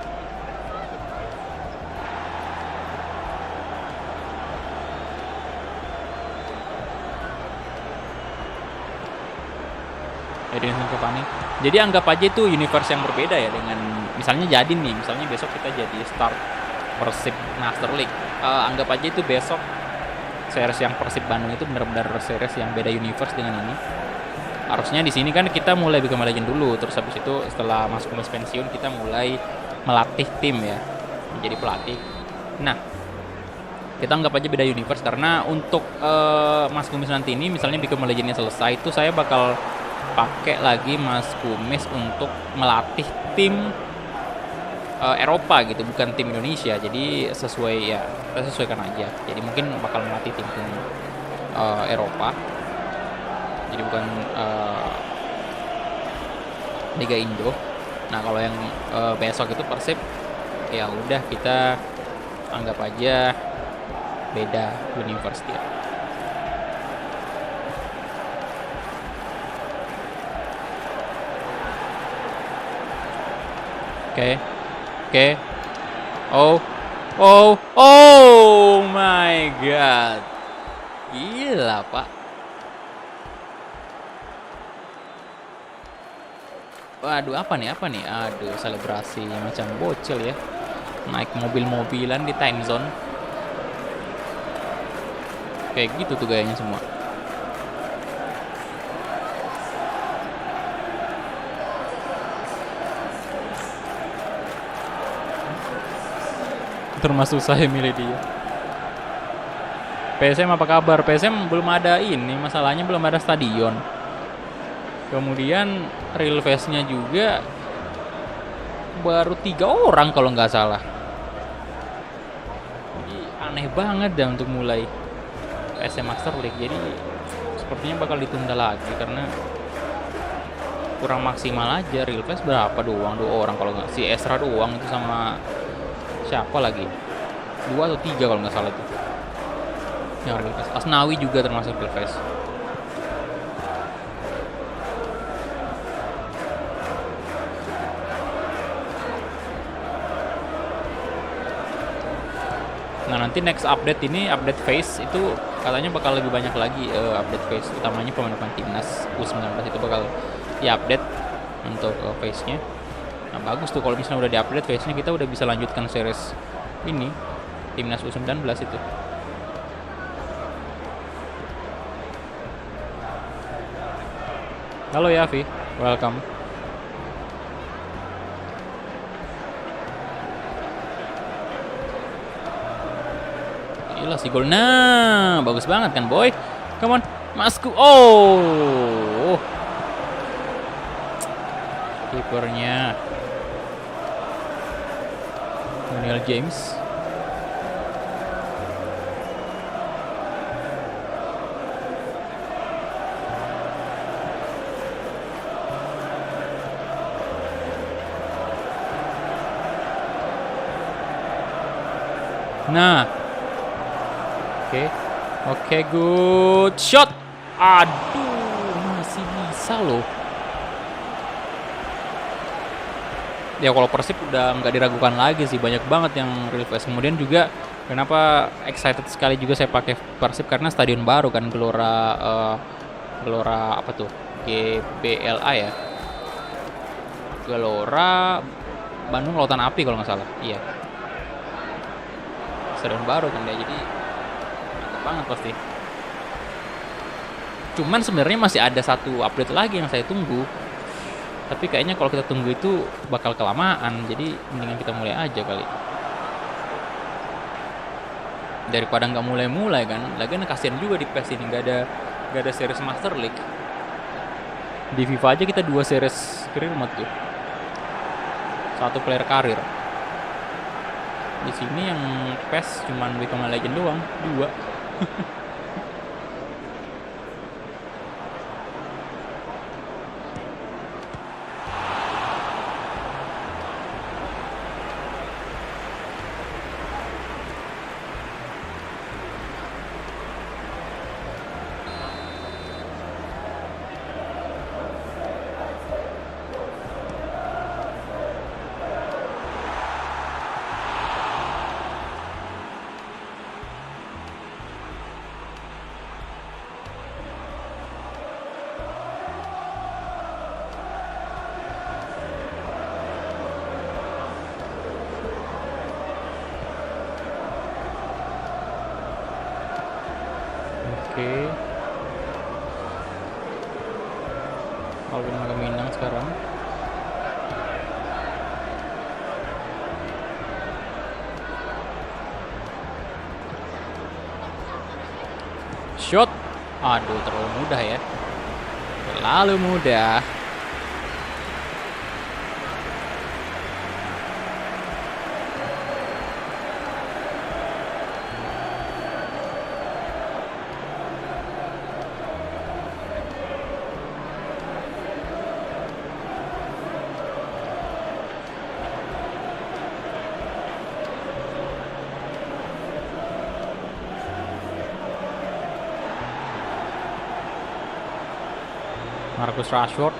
Edinson Cavani. Jadi anggap aja itu universe yang berbeda ya dengan misalnya misalnya besok kita jadi start Persib Master League. Anggap aja itu besok series yang Persib Bandung itu benar-benar series yang beda universe dengan ini. Harusnya di sini kan kita mulai Become a Legend dulu, terus habis itu setelah Mas Kumis pensiun kita mulai melatih tim ya, menjadi pelatih. Nah, kita anggap aja beda universe karena untuk Mas Kumis nanti ini misalnya Become a Legend-nya selesai itu saya bakal pakai lagi Mas Kumis untuk melatih tim Eropa gitu, bukan tim Indonesia. Jadi kita sesuaikan aja. Jadi mungkin bakal melatih tim Eropa. jadi bukan Liga Indo. Nah kalau yang besok itu Persib, ya udah kita anggap aja beda universe dia. Oke. Oh my god. Gila, Pak. Waduh, apa nih? Aduh, selebrasi macam bocil ya. Naik mobil-mobilan di time zone. Kayak gitu tuh gayanya semua. Termasuk saya milih dia. PSM apa kabar? PSM belum ada ini, masalahnya belum ada stadion. Kemudian real face-nya juga baru 3 orang kalau nggak salah. Jadi aneh banget dah untuk mulai PSM Master League. Jadi sepertinya bakal ditunda lagi karena kurang maksimal aja. Real face berapa doang, 2 orang kalau nggak, si Esra doang itu sama siapa lagi, 2 atau 3 kalau nggak salah itu yang real face. Asnawi juga termasuk real face. Nah nanti next update ini, update phase itu katanya bakal lebih banyak lagi update phase, utamanya pemain-pemain timnas U19 itu bakal diupdate untuk phase-nya. Nah bagus tuh kalau misalnya udah diupdate phase-nya, kita udah bisa lanjutkan series ini timnas U19 itu. Halo Yafi, welcome. Gila sih gol. Nah, bagus banget kan boy. Come on, masku. Oh. Kipernya Daniel James. Nah, oke, good shot. Aduh, masih bisa loh. Ya kalau Persib udah nggak diragukan lagi sih, banyak banget yang real face. Kemudian juga kenapa excited sekali juga saya pakai Persib karena stadion baru kan, Gelora apa tuh? GBLA ya. Gelora Bandung Lautan Api kalau nggak salah. Iya. Stadion baru kan dia, jadi mantap banget pasti. Cuman sebenarnya masih ada satu update lagi yang saya tunggu. Tapi kayaknya kalau kita tunggu itu bakal kelamaan, jadi mendingan kita mulai aja kali. Daripada nggak mulai-mulai kan. Lagian kasihan juga di PES ini nggak ada series Master League. Di FIFA aja kita 2 series career mode tuh. 1 player karir. Di sini yang PES cuman Become a Legend doang, 2. Oke. Alvin Magaminang sekarang. Shot. Aduh, terlalu mudah ya. Terlalu mudah. Marcus Rashford.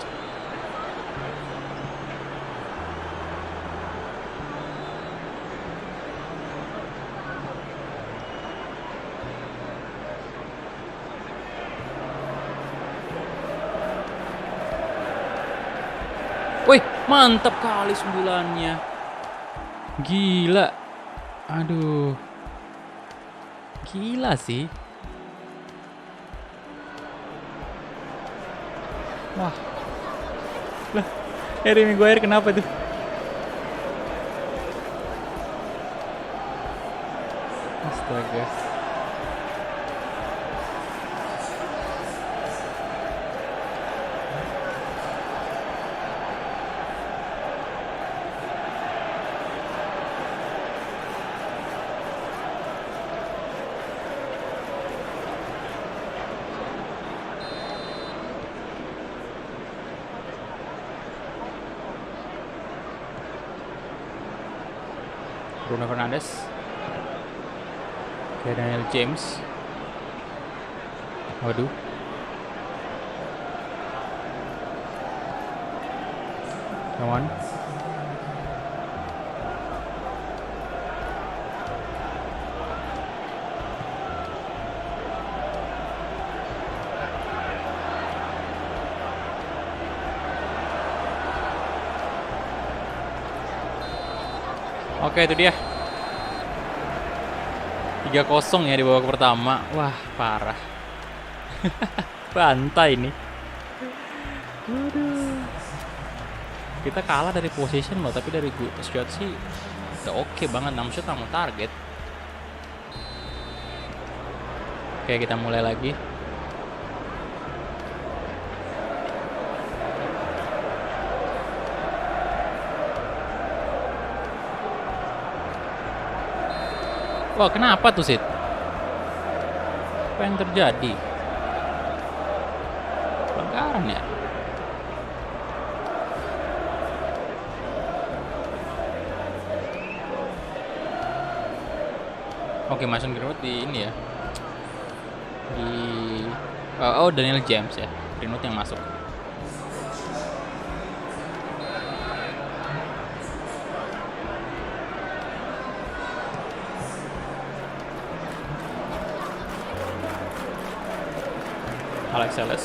Wih, mantap kali sundulannya. Gila. Aduh. Gila sih. Wah. Lah, Harry Maguire kenapa tuh? Astaga. Bruno Fernandes. Kayak Daniel James. Waduh. Come on. Oke, itu dia. 3-0 ya di babak pertama. Wah, parah. Bantai ini. Kita kalah dari position loh, tapi dari shot sih udah oke banget. 6 shot 6 target. Oke, kita mulai lagi. Wah, kenapa tuh, Sid? Apa yang terjadi? Pelanggaran ya? Oke, Mason Greenwood di ini ya. Di Daniel James ya. Greenwood yang masuk. Alex Telles.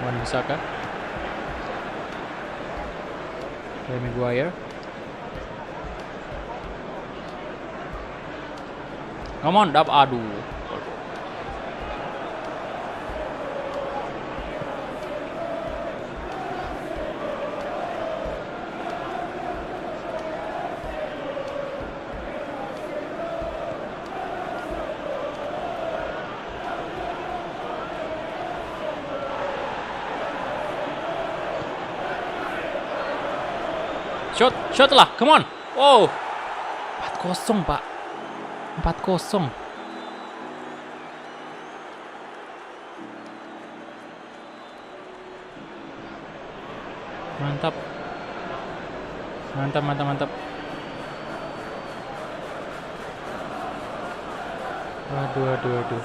Wan-Bissaka. Harry Maguire. Come on, aduh. Shot lah, come on. Wow. 4-0, Pak. 4-0. Mantap. Mantap. Aduh.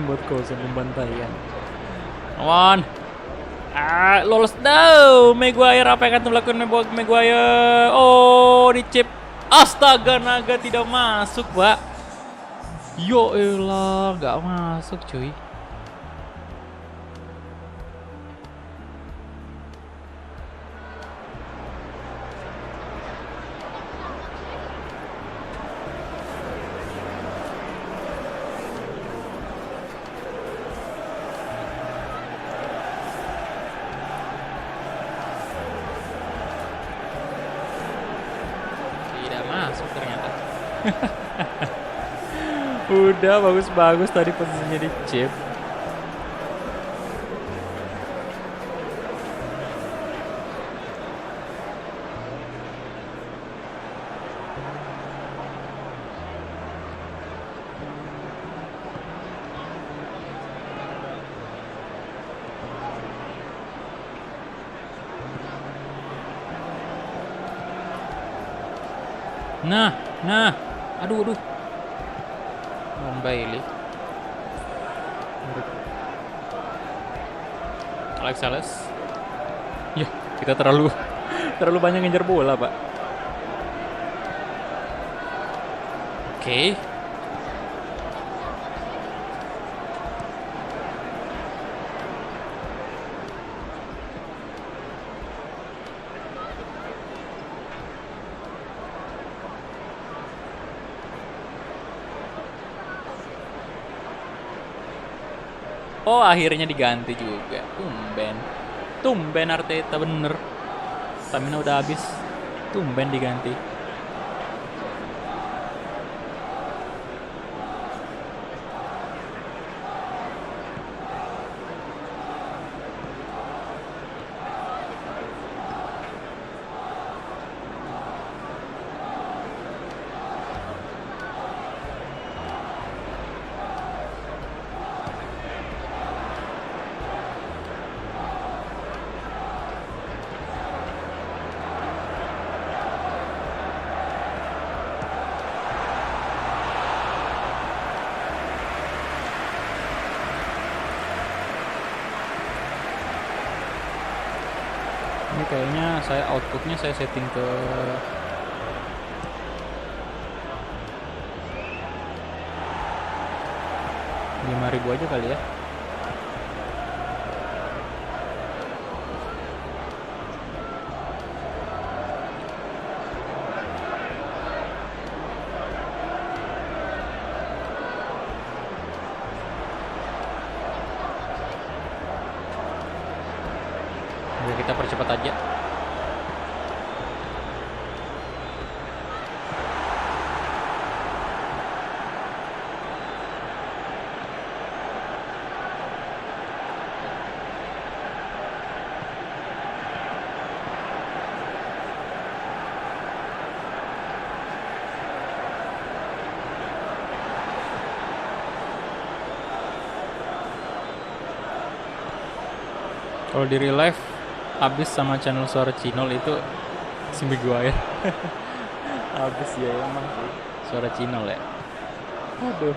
Buat kosong pembantaian. Come on. Lolos dah. Maguire, apa yang akan dilakukan Maguire? Oh, dicip. Astaga, naga tidak masuk, Pak. Yo elah, gak masuk, cuy. Udah bagus-bagus tadi posisinya di chip. Nah, aduh. Bailey. Alex. Ya, kita terlalu banyak ngejar bola, Pak. Oke. Oh, akhirnya diganti juga. Tumben Arteta bener. Stamina udah habis. Tumben diganti. Ini kayaknya saya outputnya saya setting ke 5.000 aja kali ya. Oke, kita percepat aja. Kalau di real life habis sama channel suara Cinol itu si Maguire. Habis ya emang sih suara Cinol ya. Aduh.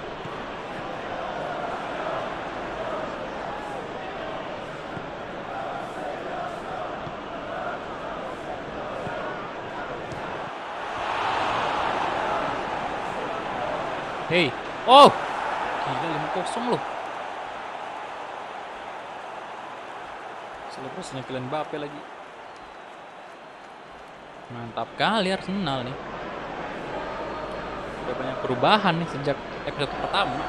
Hey, oh, gila 5-0 loh. Selebrasinya Kylian Mbappe lagi. Mantap kali Arsenal nih. Udah banyak perubahan nih sejak episode pertama.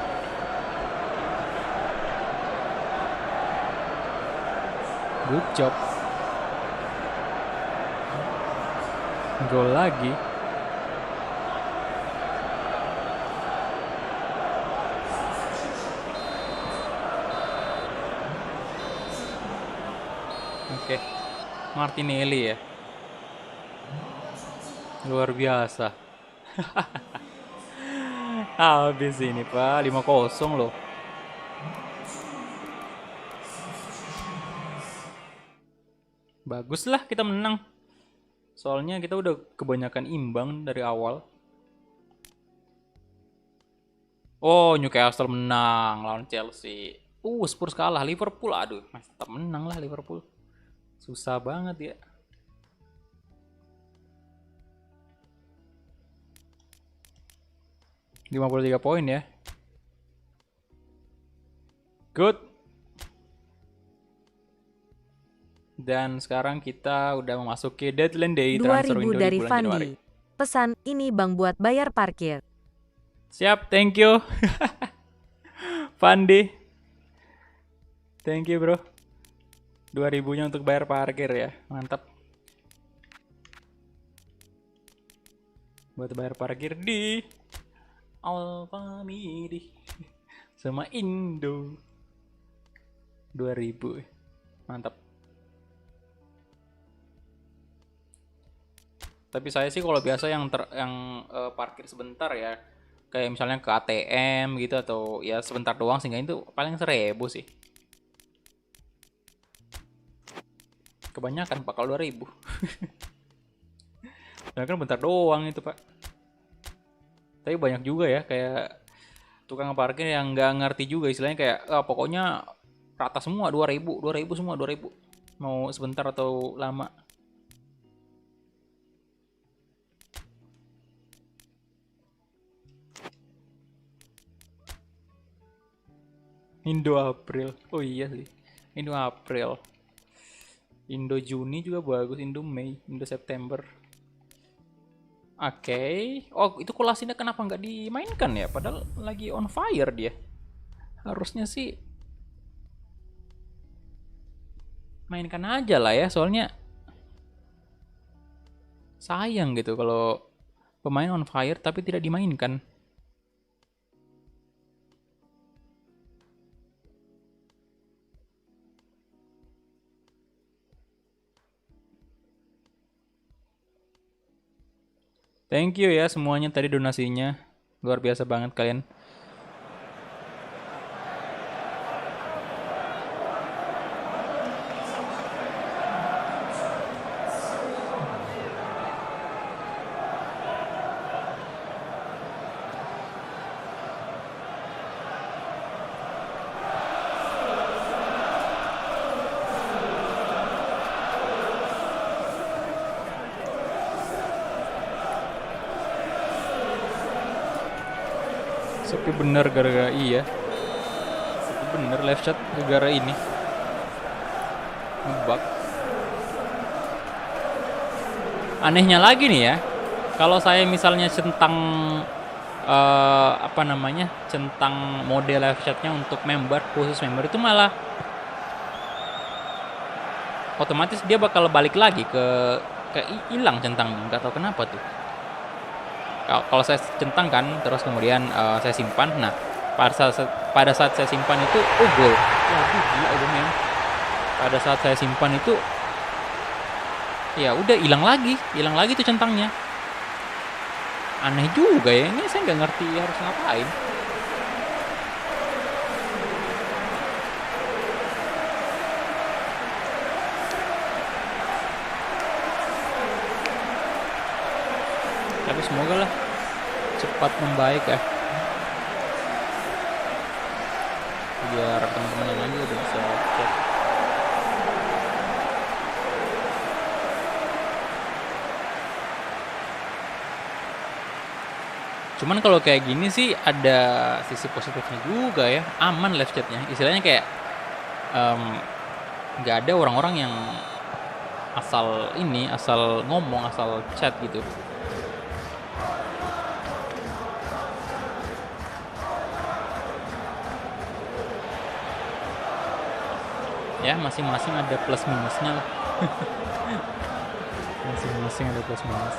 Good job. Gol lagi. Oke, Martinelli ya. Luar biasa. Habis ini Pak, 5-0 loh. Baguslah kita menang. Soalnya kita udah kebanyakan imbang dari awal. Oh, Newcastle menang lawan Chelsea. Spurs kalah, Liverpool aduh, masih tetap menang lah Liverpool. Susah banget ya. ...53 poin ya. Good. Dan sekarang kita udah memasuki deadline day transfer 2.000 window dari di bulan Fandi. Januari. Pesan, ini Bang buat bayar parkir. Siap, thank you. Fandi. Thank you bro. 2.000-nya untuk bayar parkir ya. Mantap. Buat bayar parkir di Alfamidi sama Indo 2000. Mantap. Tapi saya sih kalau biasa yang parkir sebentar ya, kayak misalnya ke ATM gitu atau ya sebentar doang, sehingga itu paling 1000 sih. Kebanyakan Pak kalau 2000. Ya kan bentar doang itu Pak. Tapi banyak juga ya kayak tukang parkir yang nggak ngerti juga, istilahnya kayak pokoknya rata semua 2000, 2000 semua 2000. Mau sebentar atau lama. Indo April. Oh iya sih. Indo April. Indo Juni juga bagus, Indo Mei, Indo September. Oke. Oh, itu Kolasinac kenapa nggak dimainkan ya? Padahal lagi on fire dia. Harusnya sih mainkan aja lah ya, soalnya sayang gitu kalau pemain on fire tapi tidak dimainkan. Thank you ya semuanya tadi donasinya. Luar biasa banget kalian. Sepi bener gara-gara iya. Sepi bener live chat gara-gara ini. Ngebug. Anehnya lagi nih ya. Kalau saya misalnya centang centang mode live chatnya untuk member, khusus member itu malah otomatis dia bakal balik lagi ke hilang centangnya, nggak tahu kenapa tuh. Kalau saya centang kan, terus kemudian saya simpan. Nah, pada saat saya simpan itu, gol. Waduh, gila men. Pada saat saya simpan itu, ya udah hilang lagi tuh centangnya. Aneh juga ya, ini saya nggak ngerti harus ngapain. Tapi semoga lah cepat membaik ya, biar teman-teman yang lain juga bisa cek. Cuman kalau kayak gini sih ada sisi positifnya juga ya, aman live chatnya. Istilahnya kayak nggak ada orang-orang yang asal ngomong, asal chat gitu. Ya masing-masing ada plus minusnya lah. Masing-masing ada plus minus.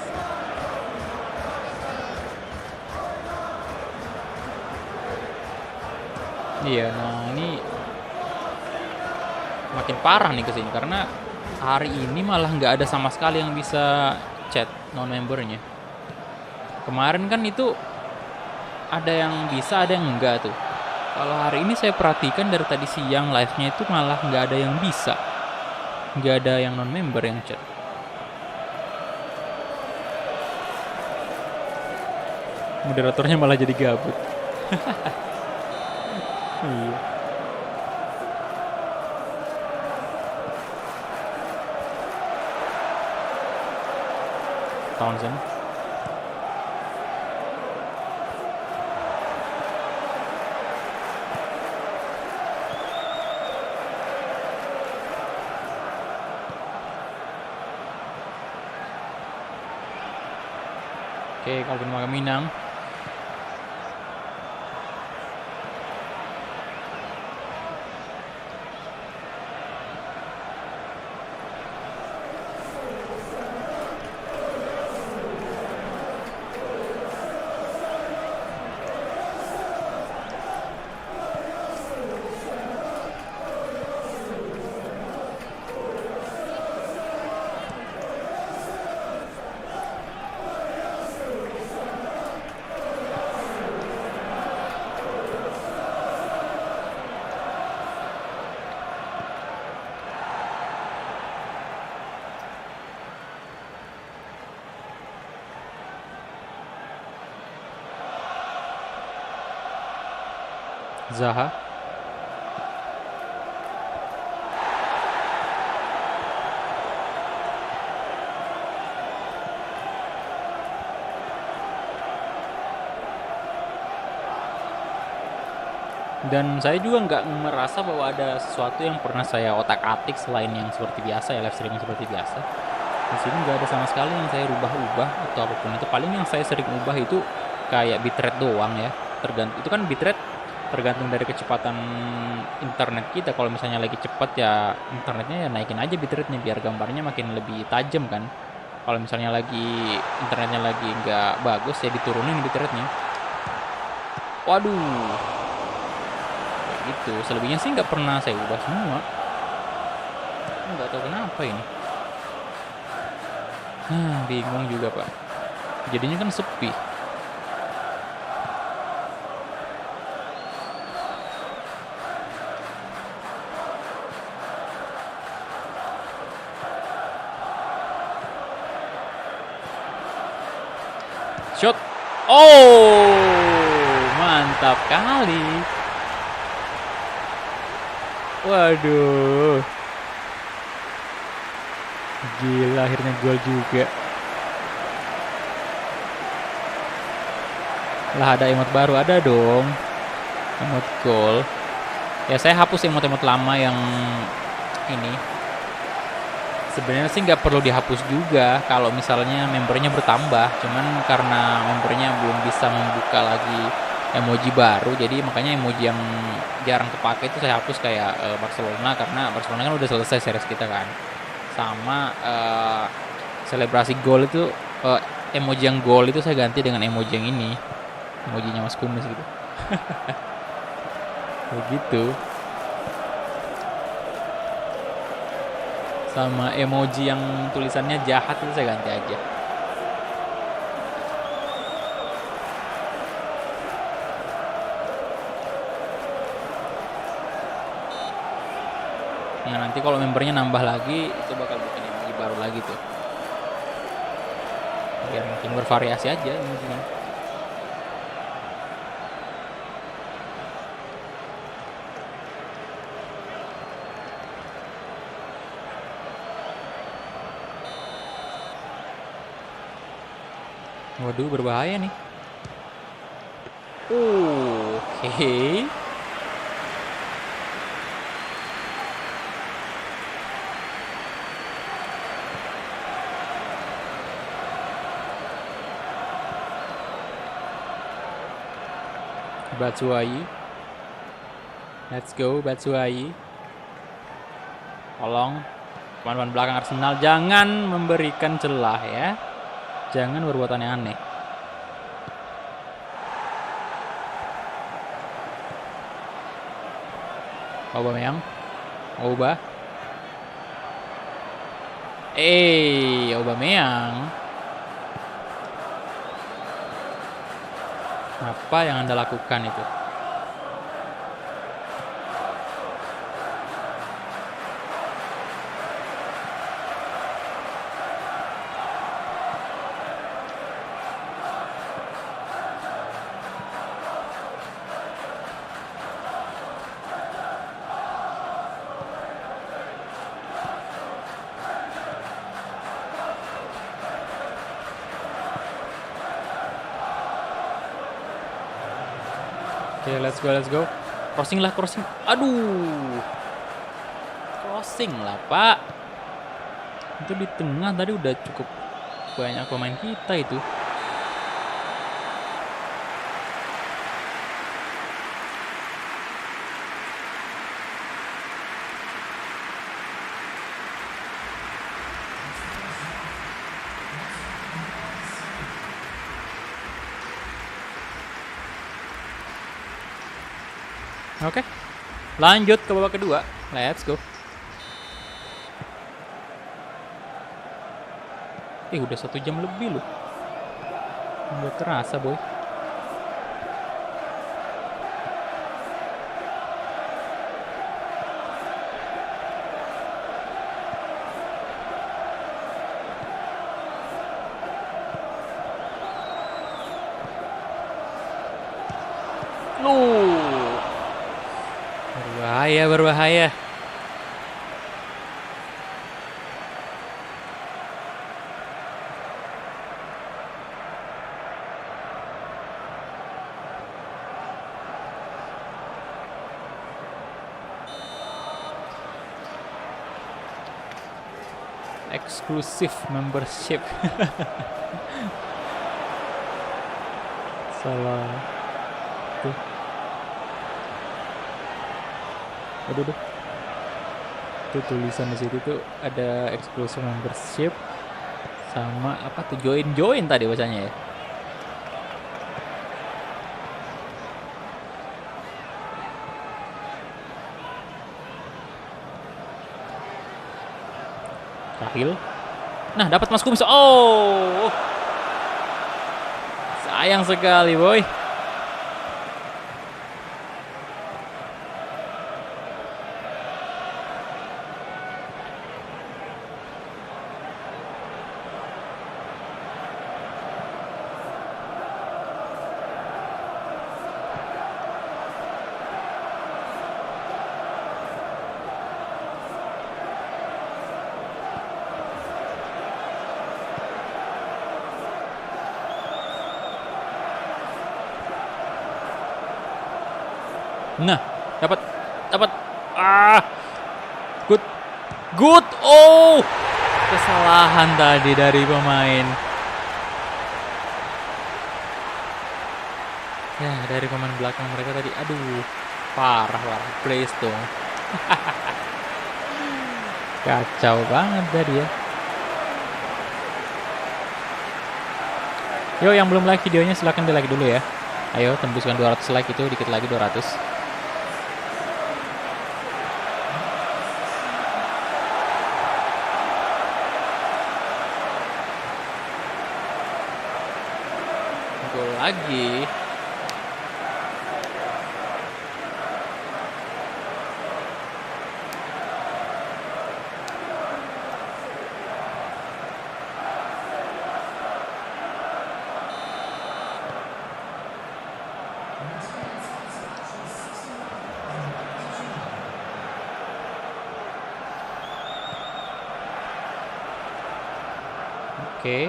Iya, nah ini makin parah nih kesini karena hari ini malah nggak ada sama sekali yang bisa chat non membernya. Kemarin kan itu ada yang bisa, ada yang enggak tuh. Kalau hari ini saya perhatikan dari tadi siang live-nya itu malah nggak ada yang bisa, nggak ada yang non member yang chat. Moderatornya malah jadi gabut. Iya. Townsend. Oke, Calvin Magaminang. Zaha. Dan saya juga nggak merasa bahwa ada sesuatu yang pernah saya otak-atik selain yang seperti biasa ya, live streaming seperti biasa. Di sini nggak ada sama sekali yang saya rubah-ubah atau apapun itu. Paling yang saya sering ubah itu kayak bitrate doang ya. Tergantung itu kan bitrate tergantung dari kecepatan internet kita. Kalau misalnya lagi cepat ya internetnya ya naikin aja bitrate-nya biar gambarnya makin lebih tajam kan. Kalau misalnya lagi internetnya lagi nggak bagus ya diturunin bitrate-nya. Waduh, kayak gitu. Selebihnya sih nggak pernah saya ubah semua. Nggak tahu kenapa ini. Bingung juga pak. Jadinya kan sepi. Shot. Oh, mantap kali. Waduh. Gila, akhirnya gol juga. Lah ada emot baru, ada dong. Emot gol. Ya saya hapus emot-emot lama yang ini. Sebenarnya sih nggak perlu dihapus juga kalau misalnya membernya bertambah. Cuman karena membernya belum bisa membuka lagi emoji baru, jadi makanya emoji yang jarang kepake itu saya hapus kayak Barcelona, karena Barcelona kan udah selesai series kita kan. Sama selebrasi gol itu emoji yang gol itu saya ganti dengan emoji yang ini, emojinya Mas Kumis gitu. Begitu. Sama emoji yang tulisannya jahat itu saya ganti aja. Nah nanti kalau membernya nambah lagi itu bakal bikin emoji baru lagi tuh, biar makin bervariasi aja emojinya. Waduh, berbahaya nih. Oke. Batshuayi. Let's go Batshuayi. Tolong pemain belakang Arsenal jangan memberikan celah ya. Jangan berbuat aneh-aneh. Aubameyang. Aubameyang. Apa yang Anda lakukan itu? Oke, let's go. Crossing. Aduh. Crossing lah, Pak. Itu di tengah tadi udah cukup banyak pemain kita itu. Oke, lanjut ke babak kedua. Let's go. Udah 1 jam lebih loh. Nggak terasa boy. Berbahaya, berbahaya. Eksklusif membership. Salah. Tuh. Aduh. Tuh tulisan di situ tuh ada eksklusif membership sama apa tuh join tadi bacanya ya. Cahil. Nah, dapat Mas Kumis. Oh. Sayang sekali, boy. Nah, dapat. Good. Oh, kesalahan tadi dari pemain. Ya, dari pemain belakang mereka tadi. Aduh, parah. Place tuh. Kacau banget tadi ya. Yo, yang belum like videonya silahkan di like dulu ya. Ayo tembuskan 200 like, itu dikit lagi 200. Gol lagi. Oke.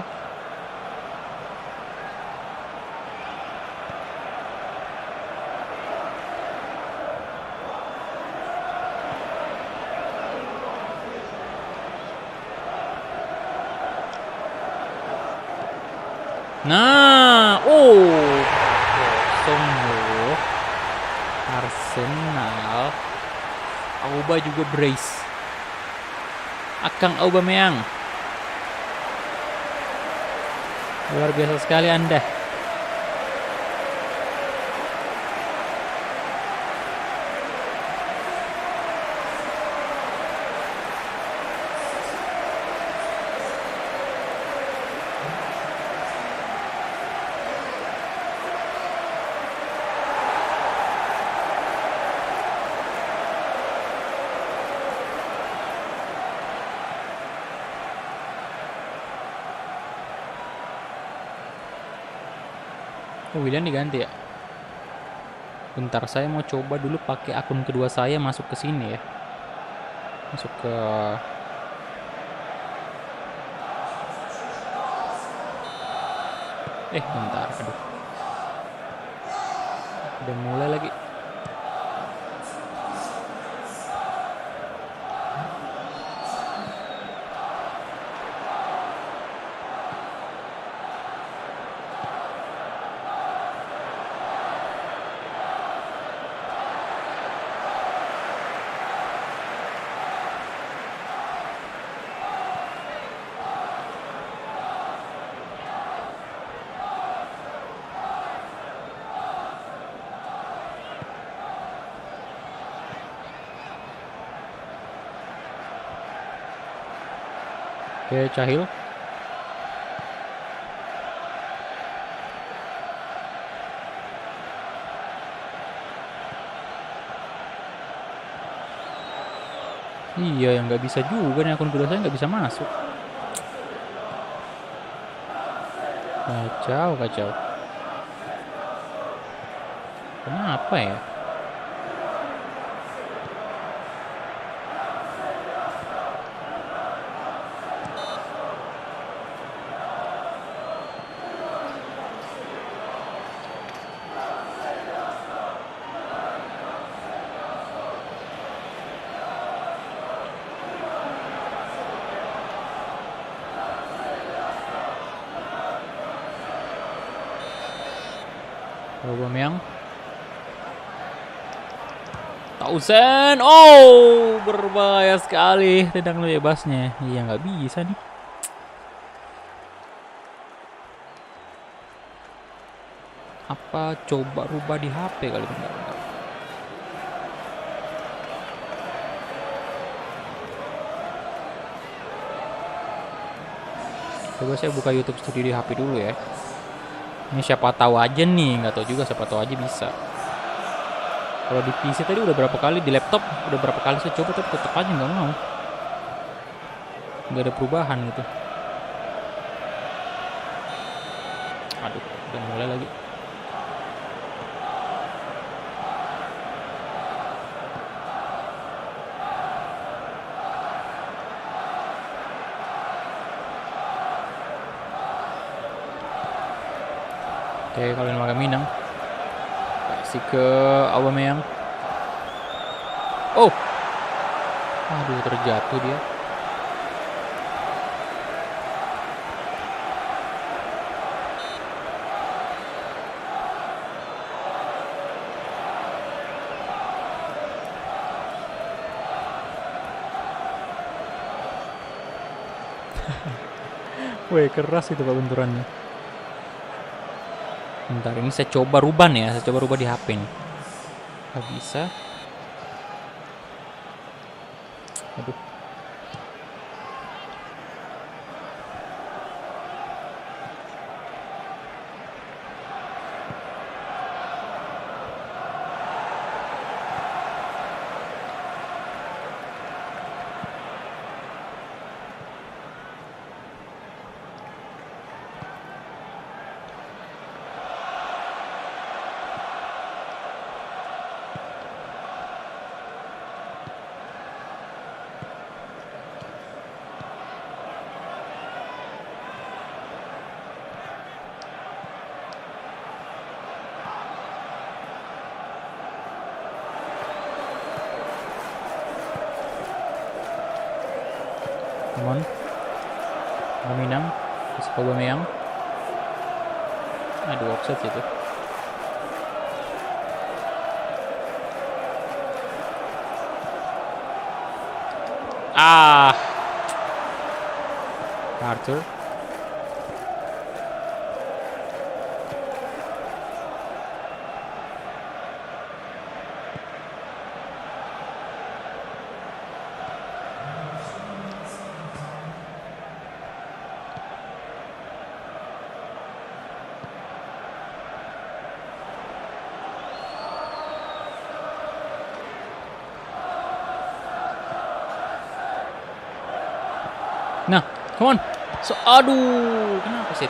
Nah, kosong loh. Arsenal. Auba juga brace. Akang Aubameyang. Luar biasa sekali Anda. Oh, William diganti ya. Bentar, saya mau coba dulu pakai akun kedua saya masuk ke sini ya. Masuk ke bentar, aduh. Udah mulai lagi. Oke, Cahil. Iya, yang nggak bisa juga nih, akun kedua saya nggak bisa masuk. Kacau. Kenapa ya? Aubameyang. Tausen. Oh, berbahaya sekali tendangan bebasnya. Iya, nggak bisa nih. Apa coba rubah di HP kali? Bentar. Coba saya buka YouTube Studio di HP dulu ya. Ini siapa tahu aja nih, nggak tahu juga, siapa tahu aja bisa. Kalau di PC tadi udah berapa kali, di laptop udah berapa kali saya coba tapi tetap aja nggak mau. Nggak ada perubahan gitu. Aduh, udah mulai lagi. Oke, kalian makan Minang. Kasih ke Aubameyang. Oh. Aduh, terjatuh dia. Wih, keras itu Pak benturannya. Bentar, ini saya coba rubah nih ya. Saya coba rubah di HP nih. Gak bisa. Aduh. Come on. Minang. Kasih ke Aubameyang. Aduh, offset itu. Ah. Arthur. Nah, come on. So, aduh, kenapa sih?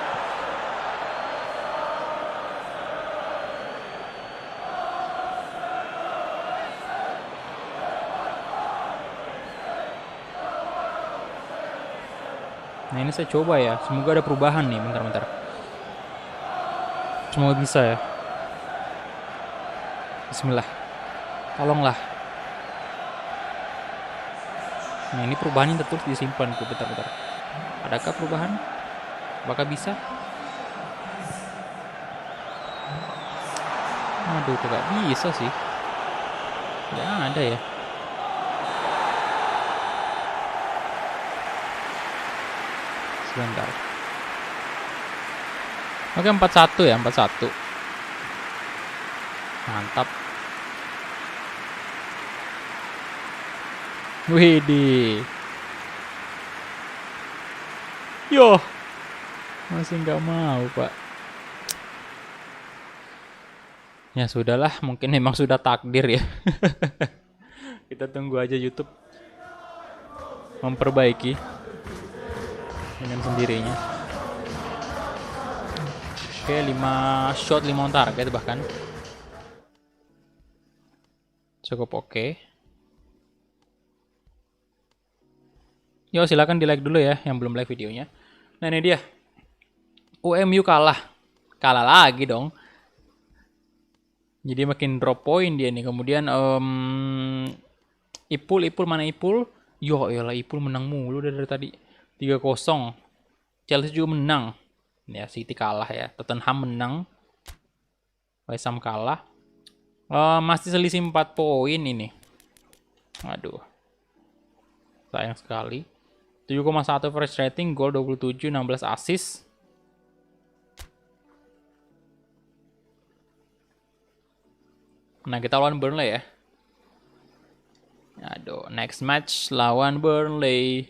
Nah, ini saya coba ya. Semoga ada perubahan nih. Bentar-bentar. Semoga bisa ya. Bismillah. Tolonglah. Nah, ini perubahannya tertulis disimpan tuh. Bentar-bentar. Adakah perubahan? Apakah bisa? Aduh, kok gak bisa sih. Gak ada ya. Sebentar. Oke, 4-1 ya, 4-1. Mantap. Widih. Yo. Masih nggak mau, Pak. Ya sudahlah, mungkin memang sudah takdir ya. Kita tunggu aja YouTube memperbaiki dengan sendirinya. Oke, 5 shot 5 on target bahkan. Cukup oke. Yo, silakan di like dulu ya yang belum like videonya. Nah, ini dia. UMU kalah. Kalah lagi dong. Jadi makin drop point dia nih. Kemudian Ipul mana Ipul? Yo, iyalah Ipul menang mulu dari tadi. 3-0. Chelsea juga menang. Ya, City kalah ya. Tottenham menang. West Ham kalah. Masih selisih 4 poin ini. Aduh. Sayang sekali. 7,1 average rating, gol 27, 16 assist. Nah, kita lawan Burnley ya. Aduh, next match lawan Burnley.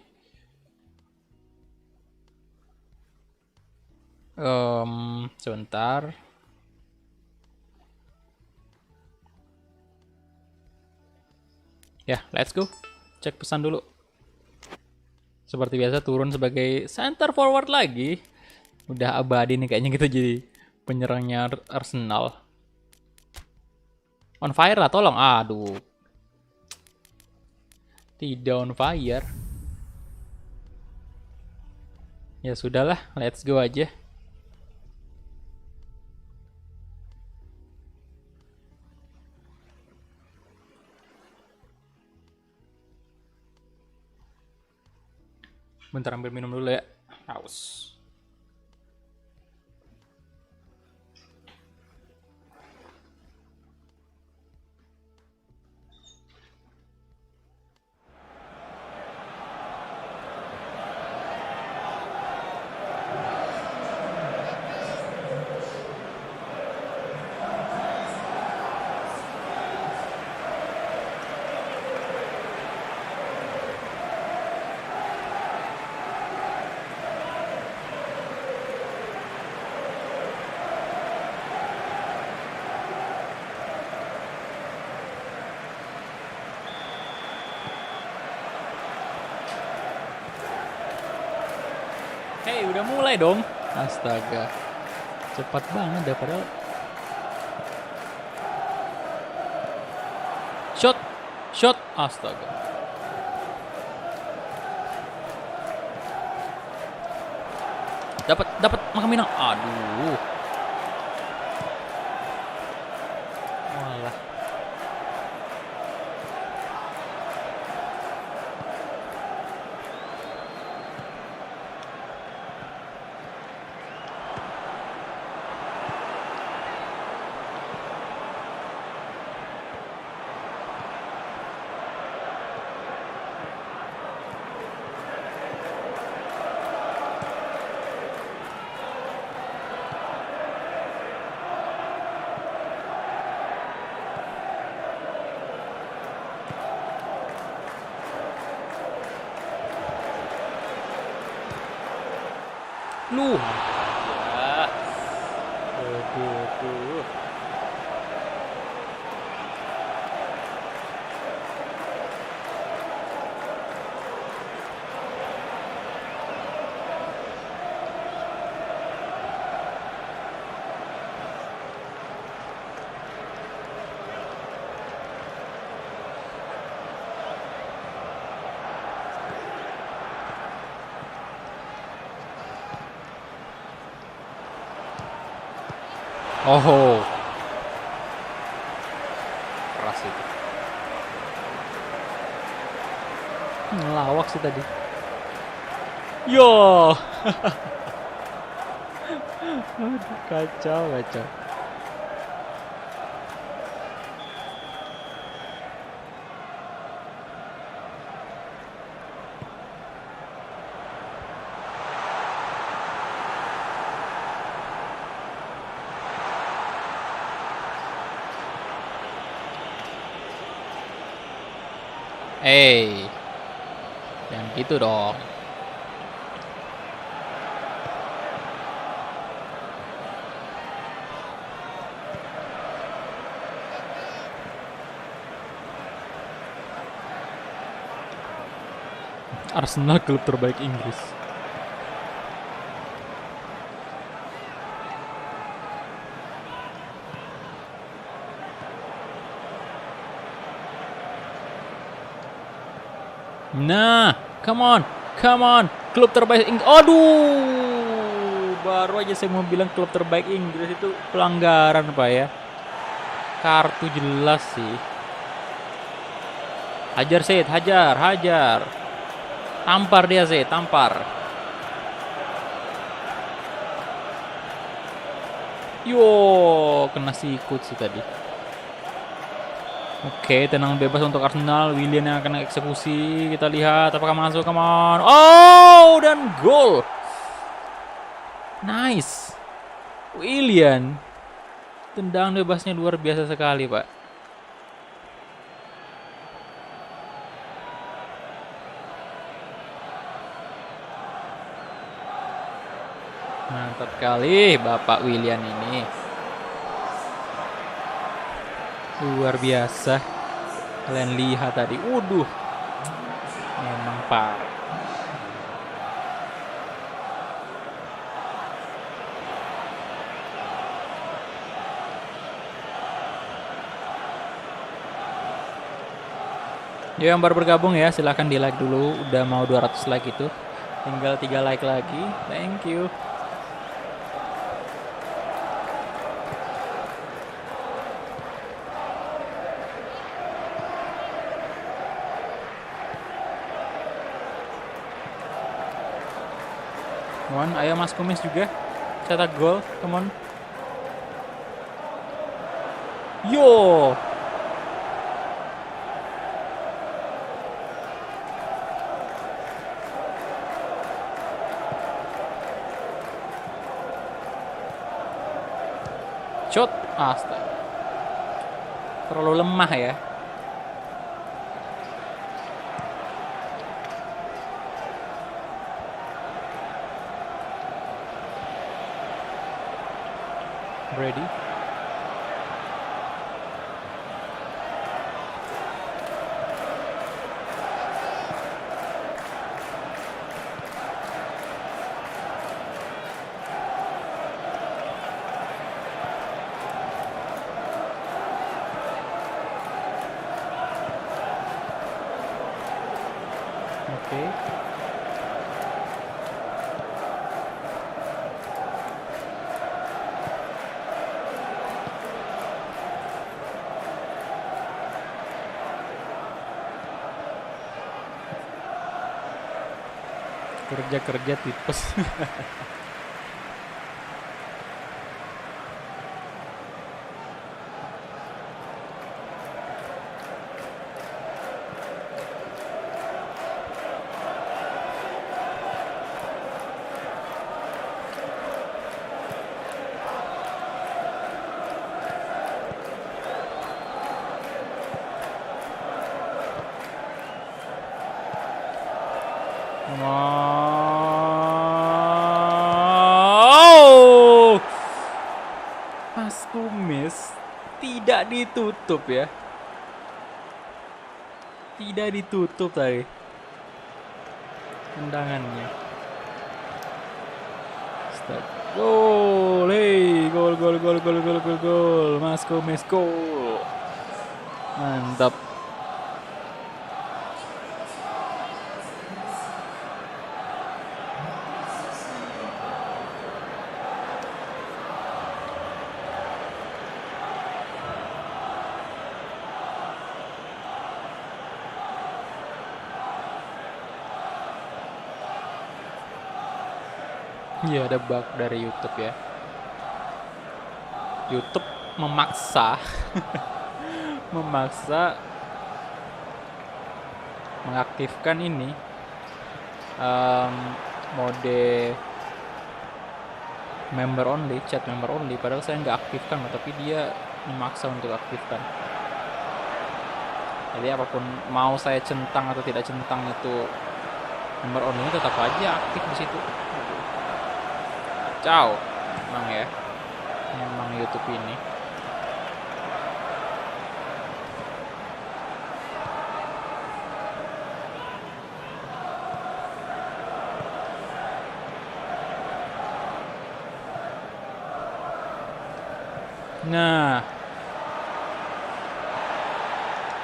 Sebentar. Ya, let's go. Cek pesan dulu. Seperti biasa turun sebagai center forward lagi. Udah abadi nih kayaknya kita jadi penyerangnya Arsenal. On fire lah, tolong. Aduh. Tidak on fire. Ya sudahlah, let's go aja. Bentar ambil minum dulu ya. Haus. Hei, udah mulai dong. Astaga. Cepat banget dah padahal. Shot. Astaga. Dapat Makaminang. Aduh. Walah. Lu. Ya. Aduh. Oh. Keras itu. Ngelawak sih tadi. Yo. Aduh, kacau. Jangan gitu dong. Arsenal klub terbaik Inggris. Nah, come on, klub terbaik Inggris. Aduh, baru aja saya mau bilang klub terbaik Inggris itu pelanggaran Pak ya. Kartu jelas sih. Hajar Said, hajar. Tampar dia Said, tampar. Yo, kena sikut sih tadi. Oke, tenang bebas untuk Arsenal. Willian yang akan eksekusi. Kita lihat apakah masuk. Come on. Oh, dan gol. Nice. Willian. Tendang bebasnya luar biasa sekali, Pak. Mantap kali Bapak Willian ini. Luar biasa. Kalian lihat tadi. Waduh. Memang parah. Yo, yang baru bergabung ya, silahkan di like dulu. Udah mau 200 like itu. Tinggal 3 like lagi. Thank you. Come on, ayo Mas Kumis juga. Cetak gol, come on. Yo. Shot, astaga. Terlalu lemah ya. Ready? Oke. Kerja-kerja tipes. Oh, Mas Kumis tidak ditutup ya. Tidak ditutup tadi tendangannya. Stop. Gol, hey, gol, gol, gol, gol, gol, gol, gol. Mas Kumis gol. Mantap. Iya, ada bug dari YouTube ya. YouTube memaksa memaksa mengaktifkan ini mode member only, chat member only, padahal saya nggak aktifkan, tapi dia memaksa untuk aktifkan. Jadi apapun mau saya centang atau tidak centang itu member only tetap aja aktif di situ. Kacau, emang ya, memang YouTube ini. Nah,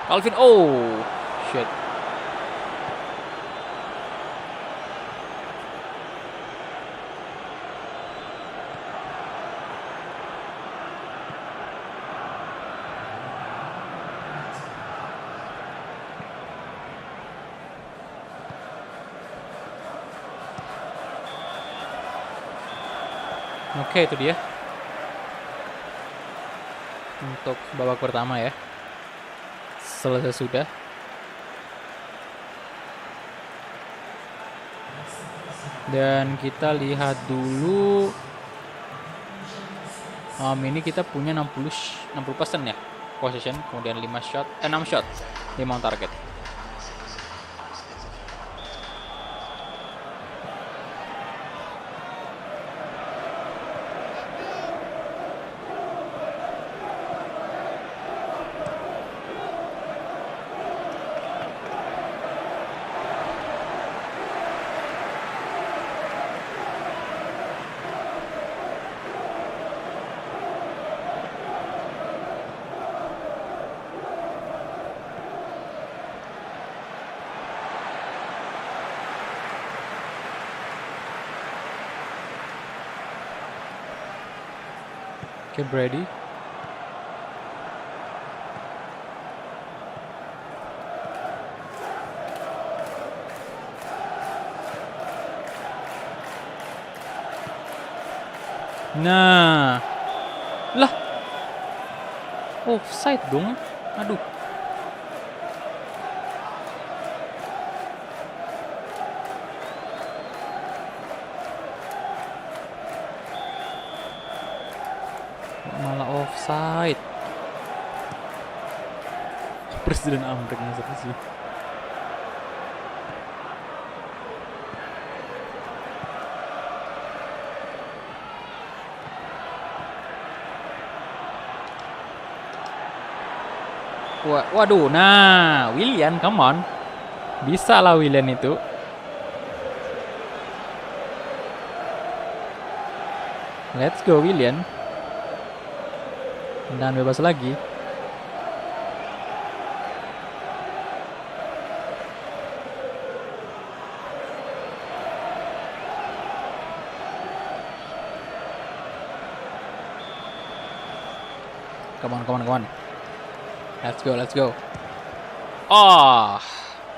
Calvin, oh shit. Oke, itu dia. untuk babak pertama ya. Selesai sudah. Dan kita lihat dulu. Ini kita punya 60% ya possession, kemudian 6 shot, 5 on target. Oke, Brady. Nah. Lah. Offside dong. Aduh. Malah offside. Presiden Amerika siapa sih? Waduh, nah Willian, come on. Bisa lah Willian itu. Let's go Willian. Dan bebas lagi. Come on. Let's go. Oh,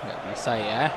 nggak bisa ya.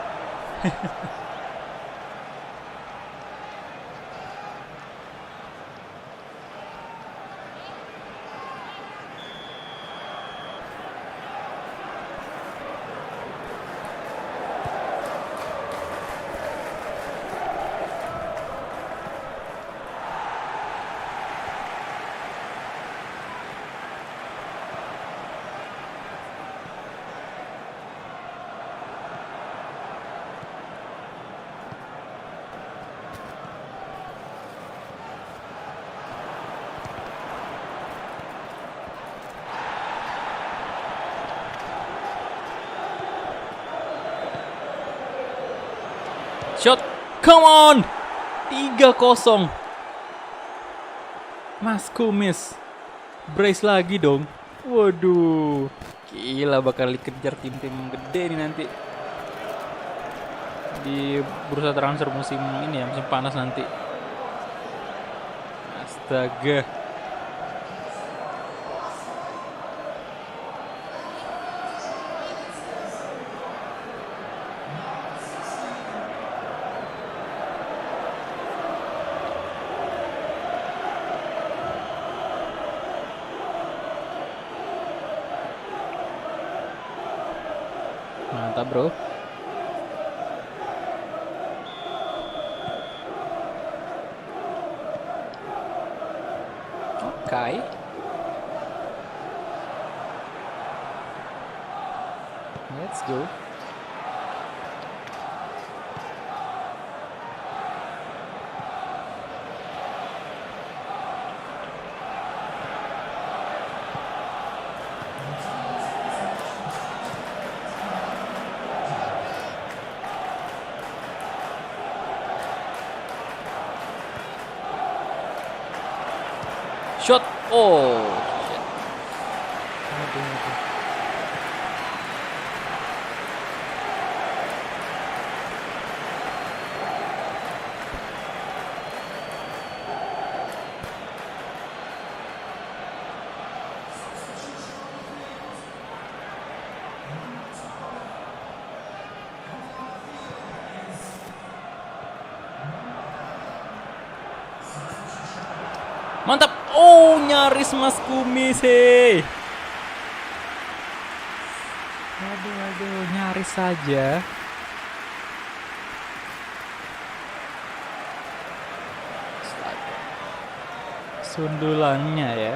Shot, come on, 3-0. Mas Kumis, brace lagi dong. Waduh, gila bakal dikejar tim-tim gede nih nanti di bursa transfer musim ini ya, musim panas nanti. Astaga. Mantap bro. Okay. Let's go. Shot. Oh. Aduh. Mantap. Oh, nyaris Mas Kumis, hei. Aduh, nyaris saja. Sundulannya ya.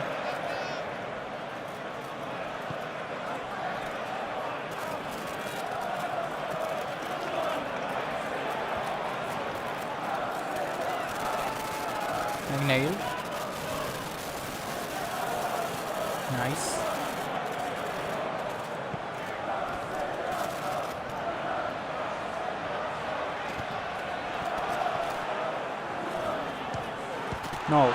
Nail. Nice. No.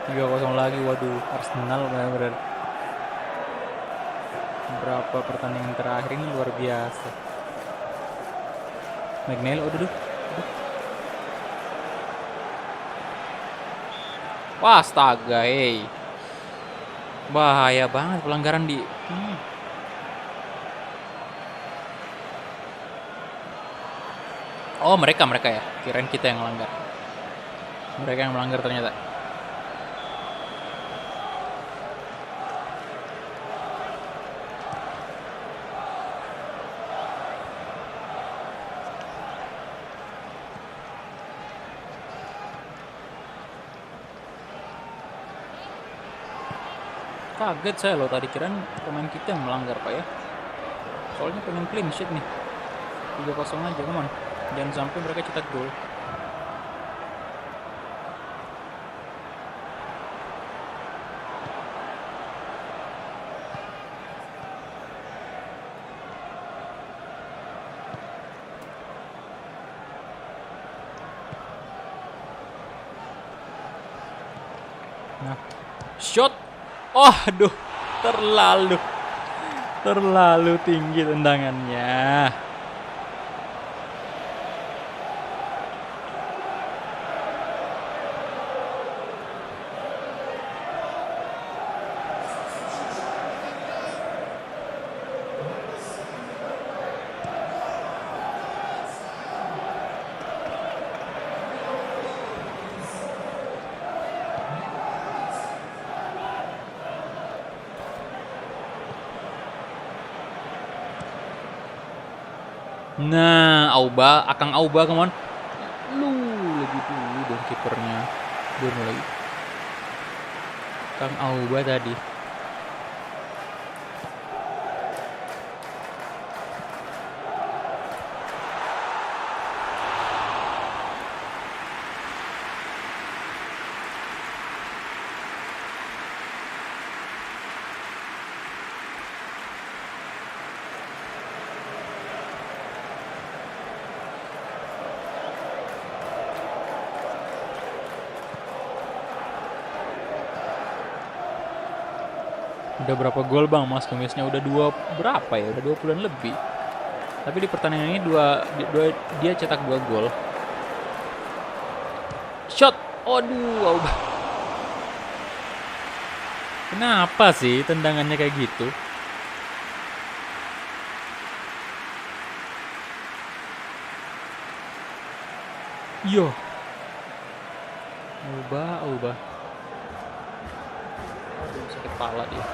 Tiga 0 lagi, waduh, Arsenal benar-benar berapa pertandingan terakhir ini luar biasa. McNeil, aduh. Wah, astaga, bahaya banget pelanggaran di. Oh, mereka ya. Kirain kita yang melanggar. Mereka yang melanggar ternyata. Kaget saya loh, tadi kirain pemain kita yang melanggar, Pak ya. Soalnya pengen clean sheet nih. 3-0 aja, teman. Jangan sampai mereka cetak gol. Nah, shot. Oh, aduh, terlalu tinggi tendangannya. Nah, Akang Auba, come on. Lebih dulu dong kipernya. Belum lagi. Akang Auba tadi. Udah berapa gol bang Mas Kumisnya? Udah berapa ya? Udah 20-an lebih. Tapi di pertandingan ini dia cetak 2 gol. Shot. Aduh, kenapa sih tendangannya kayak gitu? Yo. Auba. Aduh, sakit kepala dia.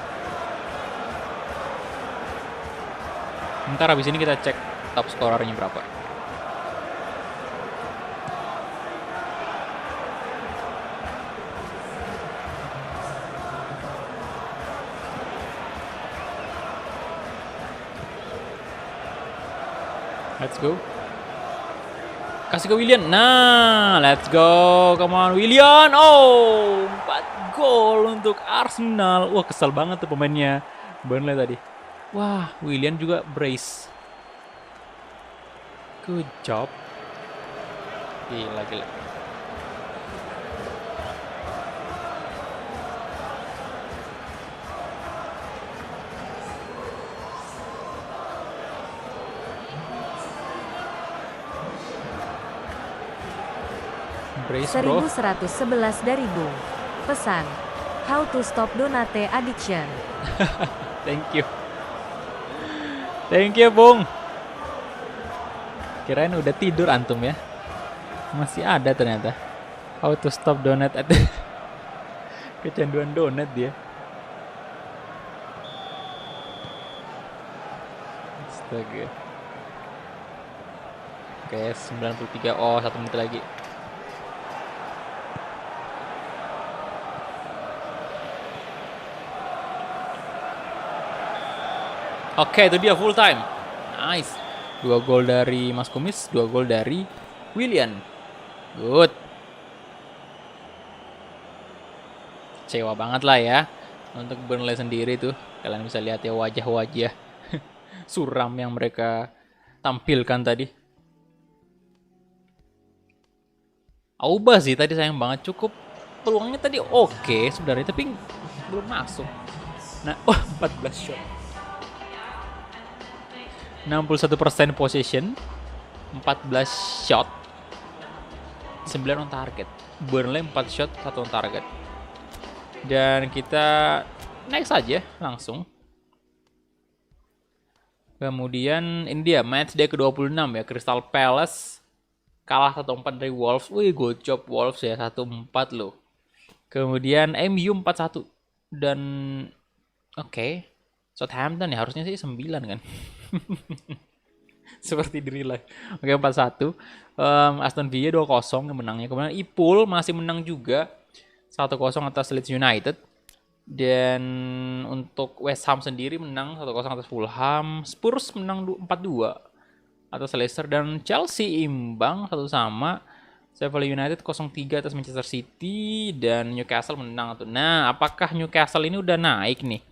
Ntar habis ini kita cek top scorernya berapa. Let's go. Kasih ke Willian. Nah, let's go. Come on, Willian. Oh, 4 gol untuk Arsenal. Wah, kesel banget tuh pemainnya Burnley tadi. Wah, Willian juga brace. Good job. Gila, gila. Brace, bro. 1111 dari Bung. Pesan, how to stop donate addiction. Thank you. Thank you, Bung. Kirain udah tidur antum ya. Masih ada ternyata. How to stop donut. Kecanduan donat dia. Astaga. Oke, 93. Oh, 1 menit lagi. Oke, itu dia full time. Nice. 2 gol dari Mas Kumis, 2 gol dari Willian. Good. Kecewa banget lah ya untuk Burnley sendiri tuh. Kalian bisa lihat ya wajah-wajah suram yang mereka tampilkan tadi. Auba sih tadi sayang banget, cukup peluangnya tadi oke sebenarnya tapi belum masuk. Nah, 14 shot. 61% possession, 14 shot, 9 on target. Burnley 4 shot, 1 on target. Dan kita next aja langsung. Kemudian ini dia match day ke-26 ya, Crystal Palace kalah 1-4 dari Wolves. Wih, good job Wolves ya, 1-4 loh. Kemudian MU 4-1 dan oke. Southampton ya harusnya sih 9 kan. Seperti di real life. Oke, 4-1. Aston Villa 2-0 yang menangnya. Kemudian Ipul masih menang juga 1-0 atas Leeds United. Dan untuk West Ham sendiri menang 1-0 atas Fulham. Spurs menang 4-2 atas Leicester. Dan Chelsea imbang 1-1. Sheffield United 0-3 atas Manchester City. Dan Newcastle menang. Nah, apakah Newcastle ini udah naik nih?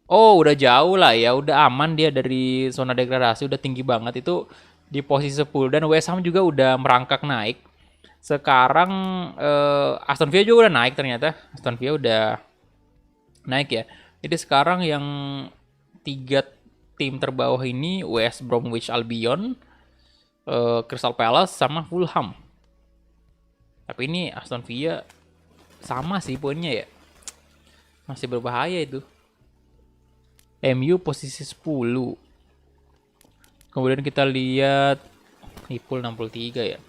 Oh, udah jauh lah ya, udah aman dia dari zona degradasi, udah tinggi banget itu di posisi 10 dan West Ham juga udah merangkak naik. Sekarang Aston Villa juga udah naik ternyata. Aston Villa udah naik ya. Jadi sekarang yang 3 tim terbawah ini West Bromwich Albion, Crystal Palace sama Fulham. Tapi ini Aston Villa sama sih poinnya ya. Masih berbahaya itu. MU posisi 10. Kemudian kita lihat Liverpool 63 ya.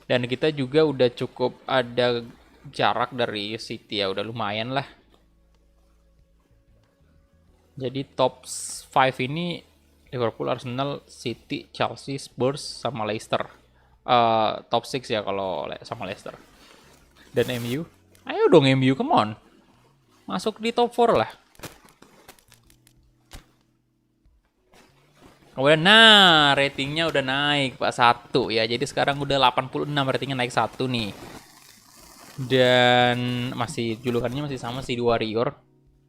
Dan kita juga udah cukup ada jarak dari City ya, udah lumayan lah. Jadi top 5 ini Liverpool, Arsenal, City, Chelsea, Spurs sama Leicester. Top 6 ya kalau sama Leicester. Dan MU, ayo dong MU, come on. Masuk di top 4 lah. Kemudian, nah ratingnya udah naik Pak 1 ya. Jadi sekarang udah 86, ratingnya naik 1 nih. Dan masih julukannya masih sama sih di Warrior.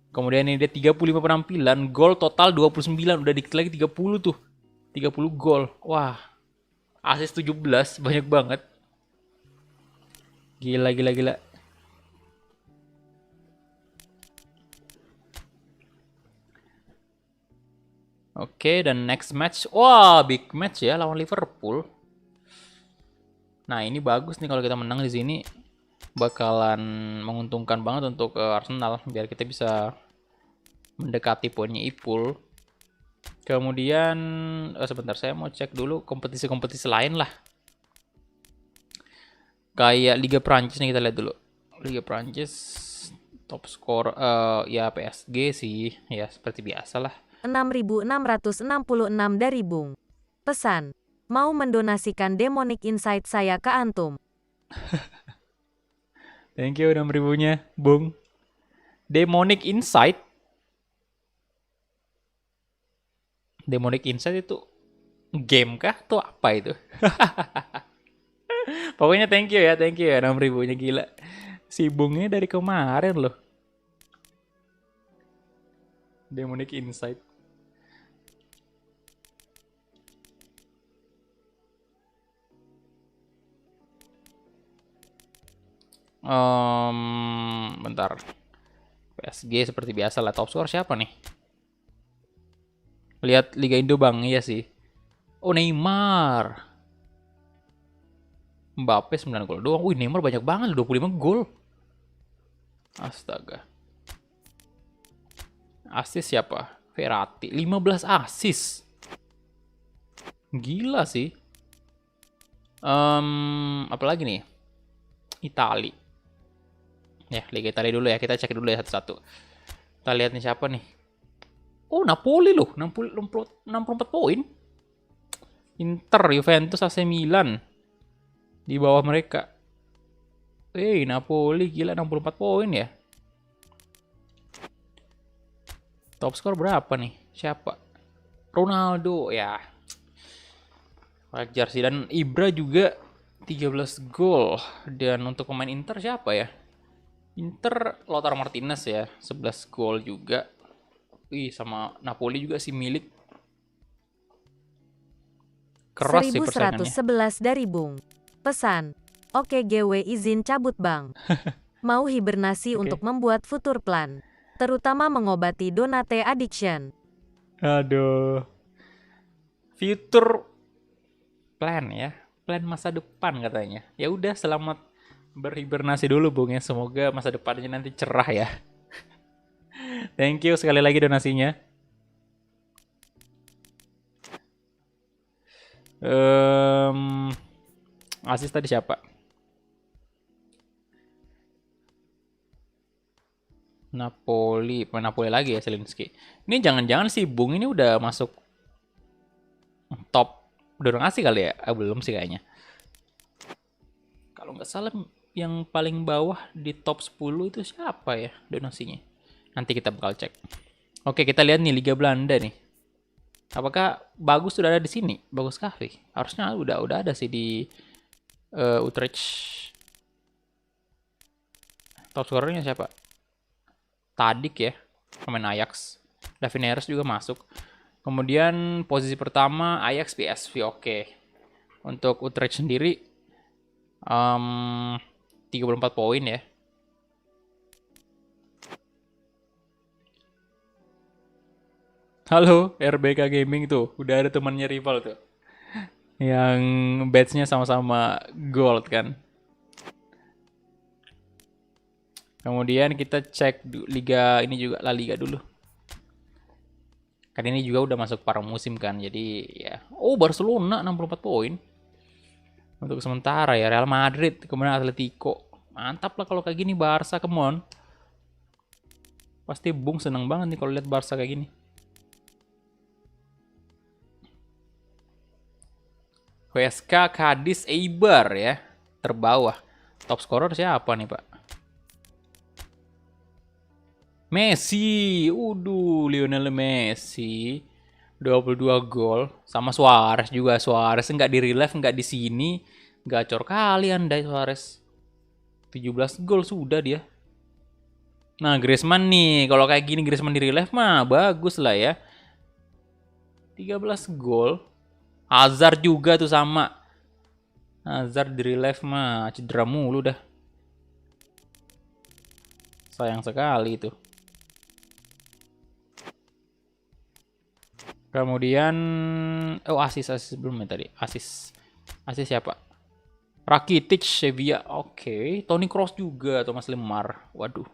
Kemudian ini dia 35 penampilan, gol total 29, udah dikit lagi 30 tuh. 30 gol. Wah. Assist 17, banyak banget. Gila, gila, gila. Oke, dan next match. Wah, big match ya lawan Liverpool. Nah, ini bagus nih kalau kita menang di sini. Bakalan menguntungkan banget untuk Arsenal biar kita bisa mendekati poinnya Ipul. Kemudian sebentar saya mau cek dulu kompetisi-kompetisi lain lah. Kayak Liga Prancis nih kita lihat dulu. Liga Prancis top skor ya PSG sih, ya seperti biasa lah. 6.666 dari Bung. Pesan, mau mendonasikan Demonic Insight saya ke antum. Thank you 6.000-nya, Bung. Demonic Insight. Demonic Insight itu Game kah? Tuh apa itu? Pokoknya thank you ya 6.000-nya gila. Si Bungnya dari kemarin loh. Demonic Insight. Bentar. PSG seperti biasa lah. Top score siapa nih? Lihat Liga Indo bang, iya sih. Oh Neymar. Mbappe 9 gol doang. Wih Neymar banyak banget 25 gol. Astaga. Asis siapa? Verratti 15 asis. Gila sih. Apalagi nih? Itali. Ya, Liga Italia dulu ya. Kita cek dulu ya satu-satu. Kita lihat nih siapa nih. Oh, Napoli loh. 64 poin. Inter, Juventus, AC Milan. Di bawah mereka. Napoli gila 64 poin ya. Top skor berapa nih? Siapa? Ronaldo ya. Wajar sih. Dan Ibra juga 13 gol. Dan untuk pemain Inter siapa ya? Inter Lautaro Martinez ya, 11 gol juga. Sama Napoli juga si Milik. Keras sih persaingannya. 1111 dari Bung. Pesan. Oke GW izin cabut bang. Mau hibernasi untuk membuat future plan. Terutama mengobati Donate addiction. Aduh. Future plan ya. Plan masa depan katanya. Ya udah selamat berhibernasi dulu Bung ya. Semoga masa depannya nanti cerah ya. Thank you sekali lagi donasinya. Asis tadi siapa? Napoli lagi ya Zelinski. Ini jangan-jangan si Bung ini udah masuk top donasi kali ya? Belum sih kayaknya. Kalau nggak salah yang paling bawah di top 10 itu siapa ya donasinya? Nanti kita bakal cek. Oke, kita lihat nih Liga Belanda nih. Apakah Bagus sudah ada di sini? Bagus Kahvi. Harusnya udah ada sih di Utrecht. Top scorernya siapa? Tadic ya, pemain Ajax. Davineres juga masuk. Kemudian posisi pertama Ajax PSV oke. Untuk Utrecht sendiri 34 poin ya. Halo, RBK Gaming tuh. Udah ada temannya rival tuh. Yang badge-nya sama-sama gold kan. Kemudian kita cek Liga ini juga, La Liga dulu. Kan ini juga udah masuk paruh musim kan. Jadi ya. Oh, Barcelona 64 poin. Untuk sementara ya. Real Madrid, kemudian Atletico. Mantap lah kalau kayak gini Barca, come on. Pasti Bung seneng banget nih kalau lihat Barca kayak gini. WSK, Cadiz, Eibar ya. Terbawah. Top scorer siapa nih Pak? Messi. Lionel Messi. 22 gol. Sama Suarez juga. Suarez nggak di relive, nggak di sini. Gacor kali Anda Suarez. 17 gol sudah dia. Nah Griezmann nih. Kalau kayak gini Griezmann di relive mah bagus lah ya. 13 gol. Hazard juga tuh sama. Hazard di relive mah cedera mulu dah. Sayang sekali itu. Kemudian asis belum ya tadi. Asis siapa? Rakitic Sevilla. Oke. Toni Kroos juga, Thomas Lemar. Waduh.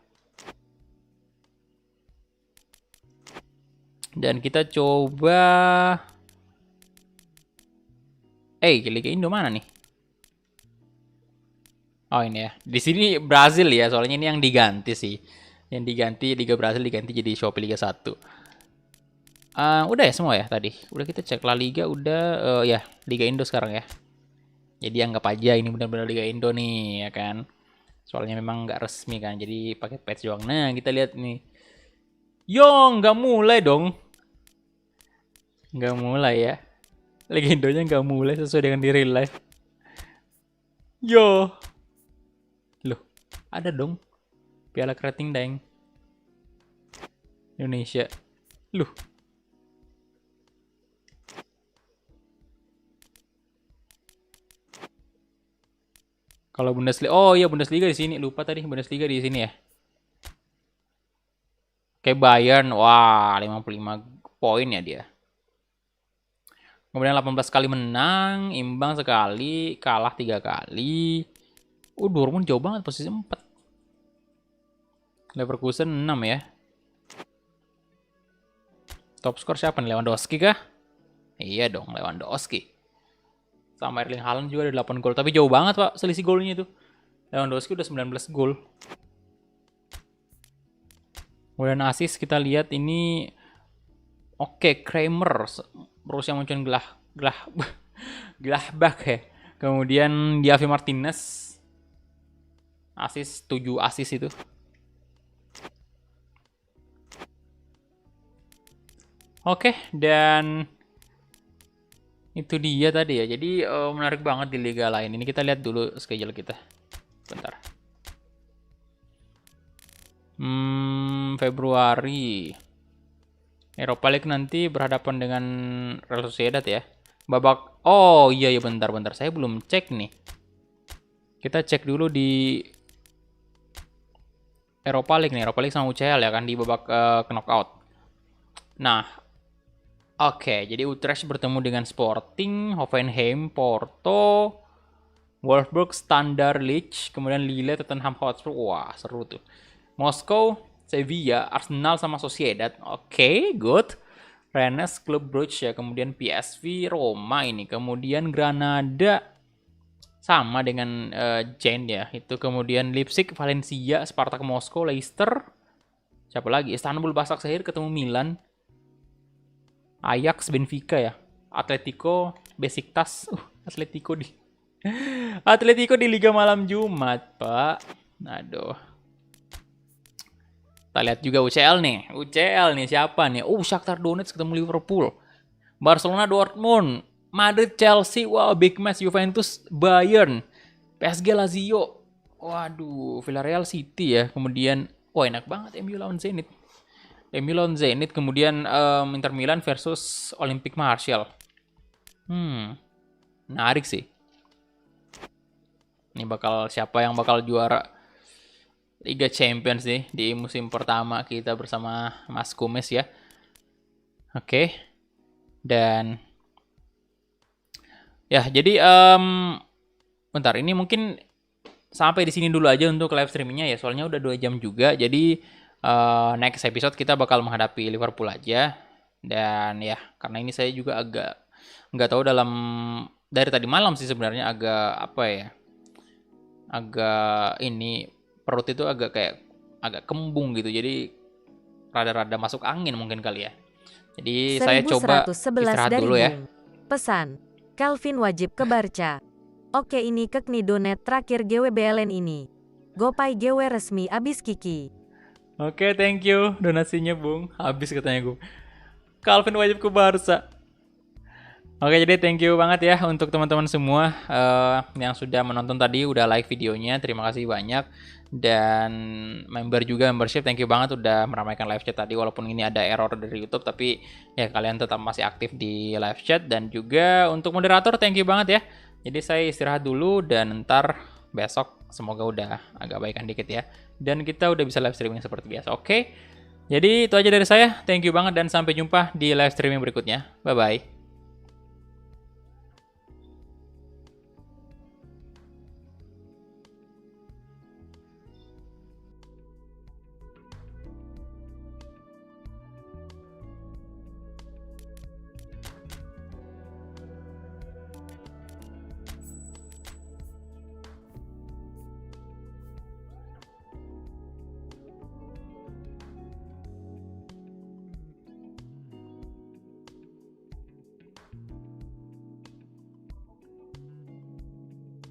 Dan kita coba Liga Indo mana nih? Oh ini ya. Di sini Brazil ya, soalnya ini yang diganti sih. Yang diganti Liga Brazil diganti jadi Shopee Liga 1. Udah ya semua ya tadi. Udah kita cek La Liga udah ya Liga Indo sekarang ya. Jadi anggap aja ini benar-benar Liga Indo nih ya kan. Soalnya memang nggak resmi kan. Jadi pakai patch doang. Nah, kita lihat nih. Nggak mulai dong. Nggak mulai ya. Legendonya nggak mulai sesuai dengan di real life. Yo. Loh, ada dong. Piala Kerating Daeng. Indonesia. Loh. Kalau Bundesliga, oh iya Bundesliga di sini. Lupa tadi Bundesliga di sini ya. Kayak Bayern, wah 55 poin ya dia. Kemudian 18 kali menang, imbang sekali, kalah 3 kali. Dortmund jauh banget posisi 4. Leverkusen 6 ya. Top skor siapa nih? Lewandowski kah? Iya dong, Lewandowski. Sama Erling Haaland juga ada 8 gol. Tapi jauh banget Pak selisih golnya itu. Lewandowski udah 19 gol. Kemudian asis kita lihat ini. Oke, Kramer. Borussia Mönchengladbach ya. Kemudian Javi Martinez. Asis 7 asis itu. Oke, dan itu dia tadi ya. Jadi menarik banget di liga lain. Ini kita lihat dulu schedule kita. Bentar. Februari. Europa League nanti berhadapan dengan Real Sociedad ya. Babak. Oh iya bentar. Saya belum cek nih. Kita cek dulu di Europa League nih. Europa League sama UCL ya kan di babak knockout. Nah, oke, jadi Utrecht bertemu dengan Sporting, Hoffenheim, Porto, Wolfsburg, Standard Liège, kemudian Lille, Tottenham Hotspur. Wah, seru tuh. Moskow, Sevilla, Arsenal sama Sociedad. Oke, good. Rennes, Club Brugge ya, kemudian PSV, Roma ini, kemudian Granada sama dengan Gent ya. Itu kemudian Leipzig, Valencia, Spartak Moskow, Leicester. Siapa lagi? Istanbul Başakşehir ketemu Milan. Ajax, Benfica ya. Atletico, Besiktas. Atletico di Liga Malam Jumat, Pak. Aduh. Kita lihat juga UCL nih. Siapa nih? Shakhtar Donetsk ketemu Liverpool. Barcelona, Dortmund. Madrid, Chelsea. Wow, big match. Juventus, Bayern. PSG, Lazio. Waduh, Villarreal City ya. Kemudian, enak banget MU lawan Zenit. Kemudian Inter Milan versus Olympique Marseille. Menarik sih. Ini siapa yang bakal juara Liga Champions nih di musim pertama kita bersama Mas Gomez ya. Oke. Dan ya, jadi bentar, ini mungkin sampai di sini dulu aja untuk live streamingnya ya. Soalnya udah 2 jam juga. Jadi next episode kita bakal menghadapi Liverpool aja. Dan ya, karena ini saya juga agak nggak tahu dari tadi malam sih sebenarnya agak ini perut itu agak kembung gitu. Jadi rada-rada masuk angin mungkin kali ya. Jadi saya coba istirahat dulu ya. Pesan, Calvin wajib ke Barca. Oke, ini Kekni Donet terakhir GWBLN ini. Gopay GW resmi abis Kiki. Oke, thank you donasinya, Bung. Habis katanya gue. Calvin wajib ke Barca. Oke, jadi thank you banget ya untuk teman-teman semua yang sudah menonton tadi, udah like videonya. Terima kasih banyak. Dan membership, thank you banget udah meramaikan live chat tadi. Walaupun ini ada error dari YouTube, tapi ya kalian tetap masih aktif di live chat. Dan juga untuk moderator, thank you banget ya. Jadi saya istirahat dulu dan ntar besok semoga udah agak baikan dikit ya. Dan kita udah bisa live streaming seperti biasa. Oke. Jadi itu aja dari saya. Thank you banget dan sampai jumpa di live streaming berikutnya. Bye-bye.